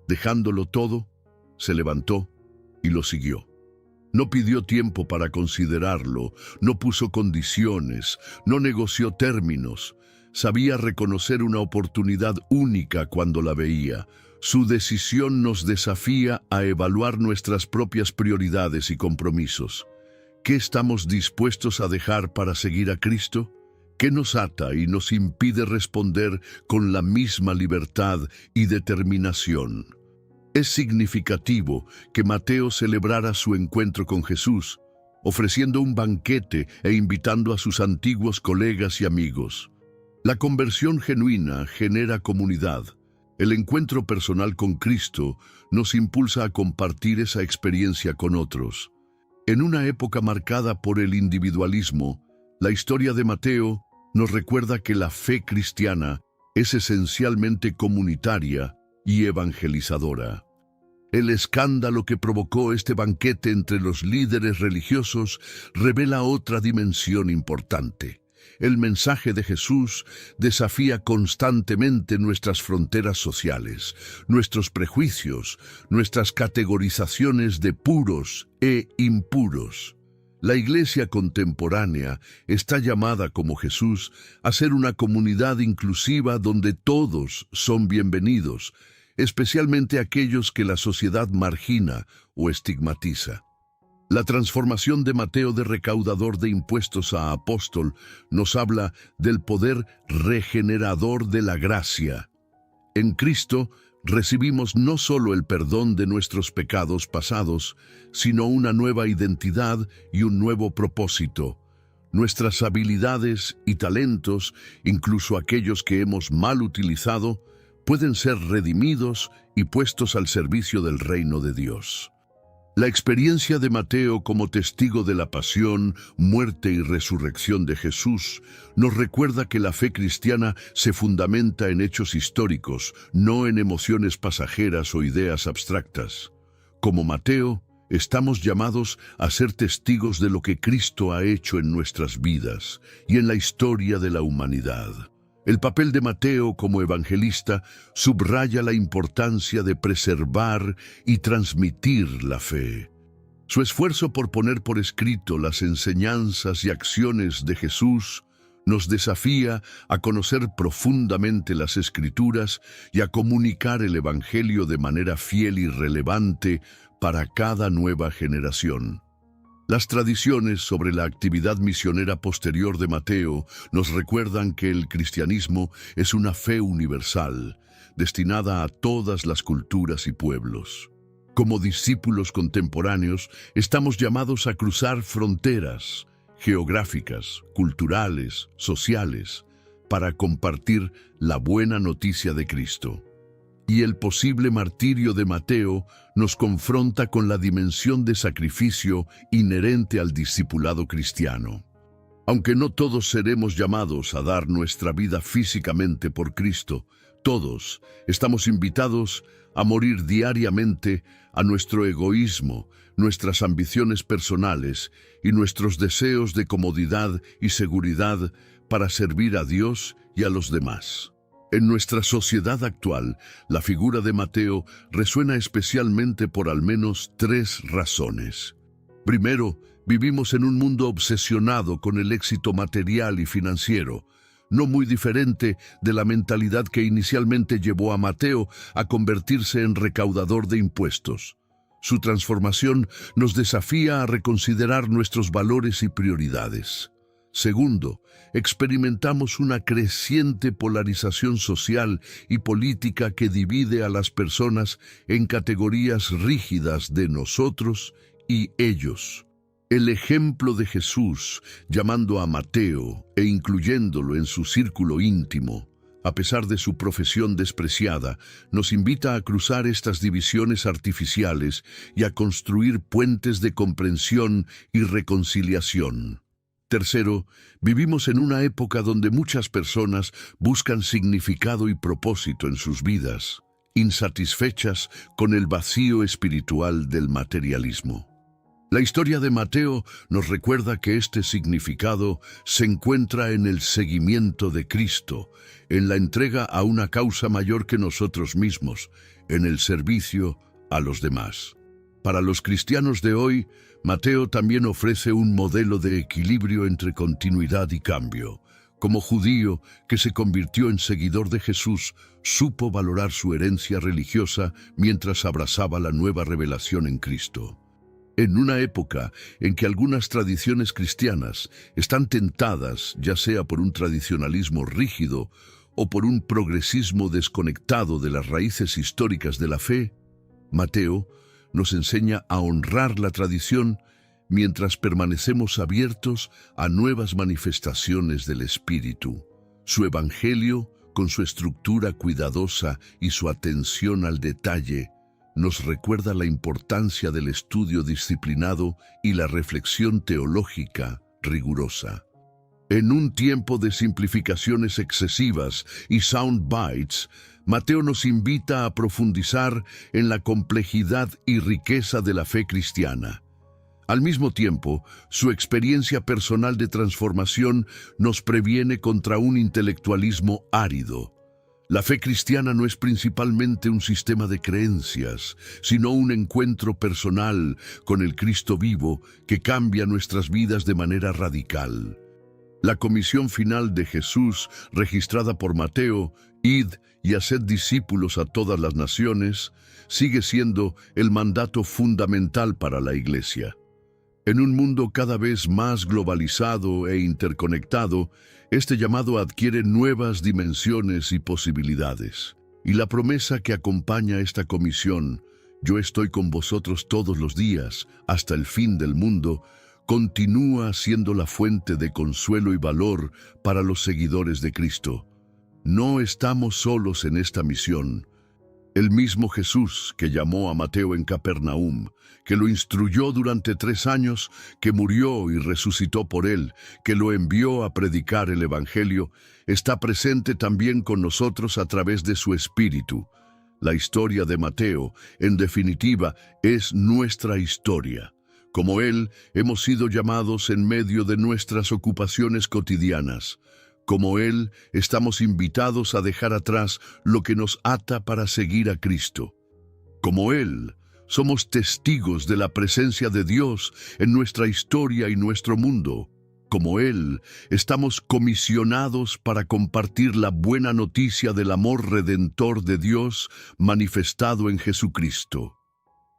[SPEAKER 1] Dejándolo todo, se levantó y lo siguió. No pidió tiempo para considerarlo, no puso condiciones, no negoció términos. Sabía reconocer una oportunidad única cuando la veía. Su decisión nos desafía a evaluar nuestras propias prioridades y compromisos. ¿Qué estamos dispuestos a dejar para seguir a Cristo? ¿Qué nos ata y nos impide responder con la misma libertad y determinación? Es significativo que Mateo celebrara su encuentro con Jesús, ofreciendo un banquete e invitando a sus antiguos colegas y amigos. La conversión genuina genera comunidad. El encuentro personal con Cristo nos impulsa a compartir esa experiencia con otros. En una época marcada por el individualismo, la historia de Mateo nos recuerda que la fe cristiana es esencialmente comunitaria y evangelizadora. El escándalo que provocó este banquete entre los líderes religiosos revela otra dimensión importante. El mensaje de Jesús desafía constantemente nuestras fronteras sociales, nuestros prejuicios, nuestras categorizaciones de puros e impuros. La Iglesia contemporánea está llamada, como Jesús, a ser una comunidad inclusiva donde todos son bienvenidos, especialmente aquellos que la sociedad margina o estigmatiza. La transformación de Mateo de recaudador de impuestos a apóstol nos habla del poder regenerador de la gracia. En Cristo recibimos no solo el perdón de nuestros pecados pasados, sino una nueva identidad y un nuevo propósito. Nuestras habilidades y talentos, incluso aquellos que hemos mal utilizado, pueden ser redimidos y puestos al servicio del reino de Dios. La experiencia de Mateo como testigo de la pasión, muerte y resurrección de Jesús nos recuerda que la fe cristiana se fundamenta en hechos históricos, no en emociones pasajeras o ideas abstractas. Como Mateo, Estamos llamados a ser testigos de lo que Cristo ha hecho en nuestras vidas y en la historia de la humanidad. El papel de Mateo como evangelista subraya la importancia de preservar y transmitir la fe. Su esfuerzo por poner por escrito las enseñanzas y acciones de Jesús nos desafía a conocer profundamente las Escrituras y a comunicar el Evangelio de manera fiel y relevante para cada nueva generación. Las tradiciones sobre la actividad misionera posterior de Mateo nos recuerdan que el cristianismo es una fe universal, destinada a todas las culturas y pueblos. Como discípulos contemporáneos, estamos llamados a cruzar fronteras geográficas, culturales, sociales, para compartir la buena noticia de Cristo. Y el posible martirio de Mateo nos confronta con la dimensión de sacrificio inherente al discipulado cristiano. Aunque no todos seremos llamados a dar nuestra vida físicamente por Cristo, todos estamos invitados a morir diariamente a nuestro egoísmo, nuestras ambiciones personales y nuestros deseos de comodidad y seguridad para servir a Dios y a los demás. En nuestra sociedad actual, la figura de Mateo resuena especialmente por al menos 3 razones. Primero, vivimos en un mundo obsesionado con el éxito material y financiero, no muy diferente de la mentalidad que inicialmente llevó a Mateo a convertirse en recaudador de impuestos. Su transformación nos desafía a reconsiderar nuestros valores y prioridades. Segundo, experimentamos una creciente polarización social y política que divide a las personas en categorías rígidas de nosotros y ellos. El ejemplo de Jesús, llamando a Mateo e incluyéndolo en su círculo íntimo, a pesar de su profesión despreciada, nos invita a cruzar estas divisiones artificiales y a construir puentes de comprensión y reconciliación. Tercero, vivimos en una época donde muchas personas buscan significado y propósito en sus vidas, insatisfechas con el vacío espiritual del materialismo. La historia de Mateo nos recuerda que este significado se encuentra en el seguimiento de Cristo, en la entrega a una causa mayor que nosotros mismos, en el servicio a los demás. Para los cristianos de hoy, Mateo también ofrece un modelo de equilibrio entre continuidad y cambio. Como judío que se convirtió en seguidor de Jesús, supo valorar su herencia religiosa mientras abrazaba la nueva revelación en Cristo. En una época en que algunas tradiciones cristianas están tentadas, ya sea por un tradicionalismo rígido o por un progresismo desconectado de las raíces históricas de la fe, Mateo nos enseña a honrar la tradición mientras permanecemos abiertos a nuevas manifestaciones del Espíritu. Su Evangelio, con su estructura cuidadosa y su atención al detalle, nos recuerda la importancia del estudio disciplinado y la reflexión teológica rigurosa. En un tiempo de simplificaciones excesivas y sound bites, Mateo nos invita a profundizar en la complejidad y riqueza de la fe cristiana. Al mismo tiempo, su experiencia personal de transformación nos previene contra un intelectualismo árido. La fe cristiana no es principalmente un sistema de creencias, sino un encuentro personal con el Cristo vivo que cambia nuestras vidas de manera radical. La comisión final de Jesús, registrada por Mateo, «Id y haced discípulos a todas las naciones», sigue siendo el mandato fundamental para la Iglesia. En un mundo cada vez más globalizado e interconectado, este llamado adquiere nuevas dimensiones y posibilidades. Y la promesa que acompaña esta comisión, «Yo estoy con vosotros todos los días, hasta el fin del mundo», continúa siendo la fuente de consuelo y valor para los seguidores de Cristo. No estamos solos en esta misión. El mismo Jesús que llamó a Mateo en Capernaum, que lo instruyó durante 3 años, que murió y resucitó por él, que lo envió a predicar el Evangelio, está presente también con nosotros a través de su Espíritu. La historia de Mateo, en definitiva, es nuestra historia. Como él, hemos sido llamados en medio de nuestras ocupaciones cotidianas. Como él, estamos invitados a dejar atrás lo que nos ata para seguir a Cristo. Como él, somos testigos de la presencia de Dios en nuestra historia y nuestro mundo. Como él, estamos comisionados para compartir la buena noticia del amor redentor de Dios manifestado en Jesucristo.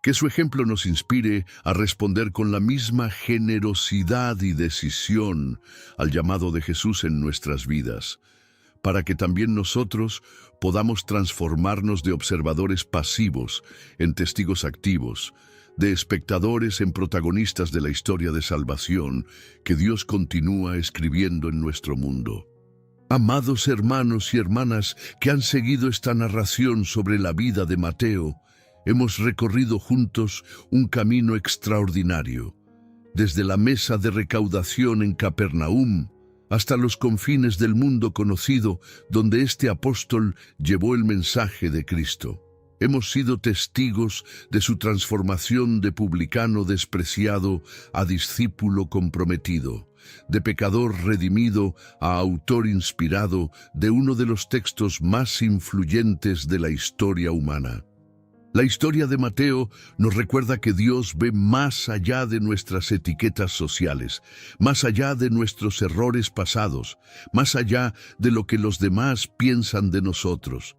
[SPEAKER 1] Que su ejemplo nos inspire a responder con la misma generosidad y decisión al llamado de Jesús en nuestras vidas, para que también nosotros podamos transformarnos de observadores pasivos en testigos activos, de espectadores en protagonistas de la historia de salvación que Dios continúa escribiendo en nuestro mundo. Amados hermanos y hermanas que han seguido esta narración sobre la vida de Mateo, hemos recorrido juntos un camino extraordinario, desde la mesa de recaudación en Capernaum hasta los confines del mundo conocido donde este apóstol llevó el mensaje de Cristo. Hemos sido testigos de su transformación de publicano despreciado a discípulo comprometido, de pecador redimido a autor inspirado de uno de los textos más influyentes de la historia humana. La historia de Mateo nos recuerda que Dios ve más allá de nuestras etiquetas sociales, más allá de nuestros errores pasados, más allá de lo que los demás piensan de nosotros.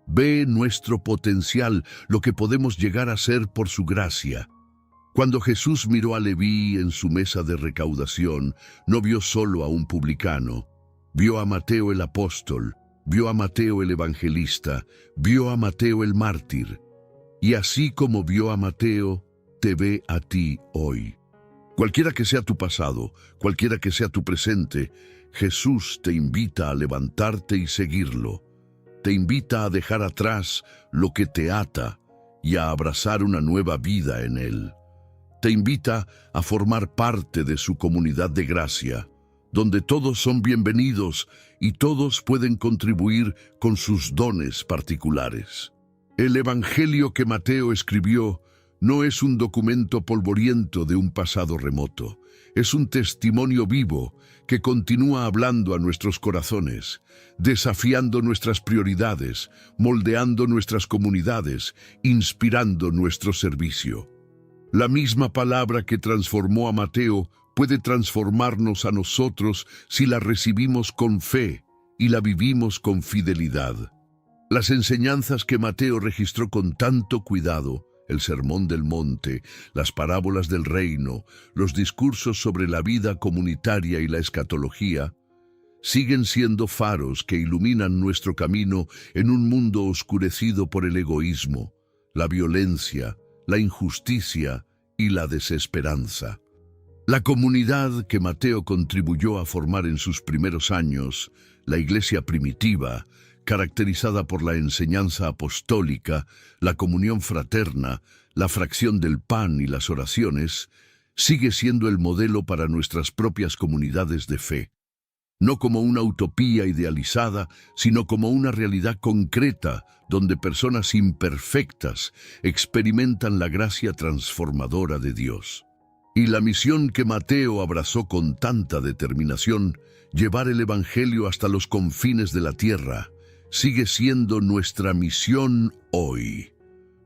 [SPEAKER 1] Ve nuestro potencial, lo que podemos llegar a ser por su gracia. Cuando Jesús miró a Leví en su mesa de recaudación, no vio solo a un publicano. Vio a Mateo el apóstol, vio a Mateo el evangelista, vio a Mateo el mártir. Y así como vio a Mateo, te ve a ti hoy. Cualquiera que sea tu pasado, cualquiera que sea tu presente, Jesús te invita a levantarte y seguirlo. Te invita a dejar atrás lo que te ata y a abrazar una nueva vida en Él. Te invita a formar parte de su comunidad de gracia, donde todos son bienvenidos y todos pueden contribuir con sus dones particulares. El Evangelio que Mateo escribió no es un documento polvoriento de un pasado remoto. Es un testimonio vivo que continúa hablando a nuestros corazones, desafiando nuestras prioridades, moldeando nuestras comunidades, inspirando nuestro servicio. La misma palabra que transformó a Mateo puede transformarnos a nosotros si la recibimos con fe y la vivimos con fidelidad. Las enseñanzas que Mateo registró con tanto cuidado, el Sermón del Monte, las parábolas del reino, los discursos sobre la vida comunitaria y la escatología, siguen siendo faros que iluminan nuestro camino en un mundo oscurecido por el egoísmo, la violencia, la injusticia y la desesperanza. La comunidad que Mateo contribuyó a formar en sus primeros años, la iglesia primitiva, caracterizada por la enseñanza apostólica, la comunión fraterna, la fracción del pan y las oraciones, sigue siendo el modelo para nuestras propias comunidades de fe. No como una utopía idealizada, sino como una realidad concreta, donde personas imperfectas experimentan la gracia transformadora de Dios. Y la misión que Mateo abrazó con tanta determinación, llevar el Evangelio hasta los confines de la tierra, sigue siendo nuestra misión hoy.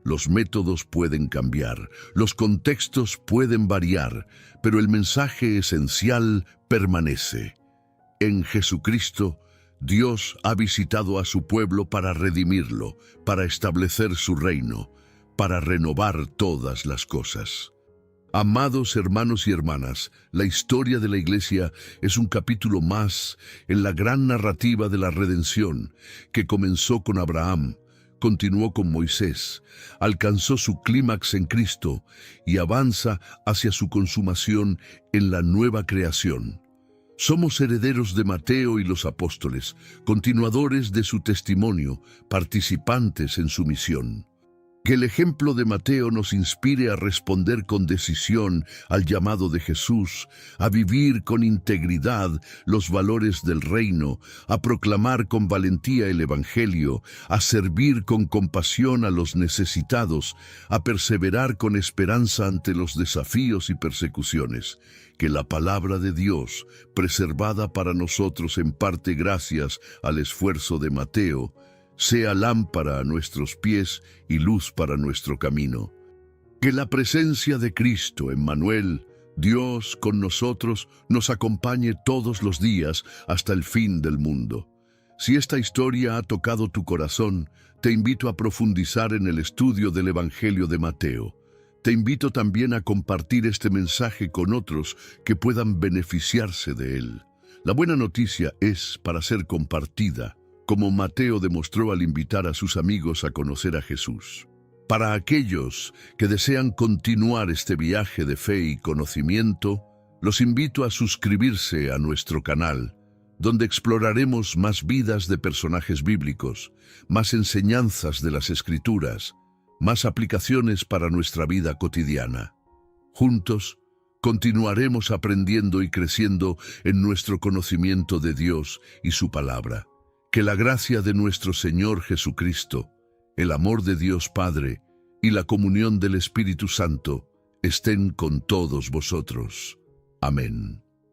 [SPEAKER 1] Los métodos pueden cambiar, los contextos pueden variar, pero el mensaje esencial permanece. En Jesucristo, Dios ha visitado a su pueblo para redimirlo, para establecer su reino, para renovar todas las cosas. Amados hermanos y hermanas, la historia de la Iglesia es un capítulo más en la gran narrativa de la redención que comenzó con Abraham, continuó con Moisés, alcanzó su clímax en Cristo y avanza hacia su consumación en la nueva creación. Somos herederos de Mateo y los apóstoles, continuadores de su testimonio, participantes en su misión. Que el ejemplo de Mateo nos inspire a responder con decisión al llamado de Jesús, a vivir con integridad los valores del reino, a proclamar con valentía el Evangelio, a servir con compasión a los necesitados, a perseverar con esperanza ante los desafíos y persecuciones. Que la palabra de Dios, preservada para nosotros en parte gracias al esfuerzo de Mateo, sea lámpara a nuestros pies y luz para nuestro camino. Que la presencia de Cristo, Emmanuel, Dios con nosotros, nos acompañe todos los días hasta el fin del mundo. Si esta historia ha tocado tu corazón, te invito a profundizar en el estudio del Evangelio de Mateo. Te invito también a compartir este mensaje con otros que puedan beneficiarse de él. La buena noticia es para ser compartida, como Mateo demostró al invitar a sus amigos a conocer a Jesús. Para aquellos que desean continuar este viaje de fe y conocimiento, los invito a suscribirse a nuestro canal, donde exploraremos más vidas de personajes bíblicos, más enseñanzas de las Escrituras, más aplicaciones para nuestra vida cotidiana. Juntos, continuaremos aprendiendo y creciendo en nuestro conocimiento de Dios y su palabra. Que la gracia de nuestro Señor Jesucristo, el amor de Dios Padre y la comunión del Espíritu Santo estén con todos vosotros. Amén.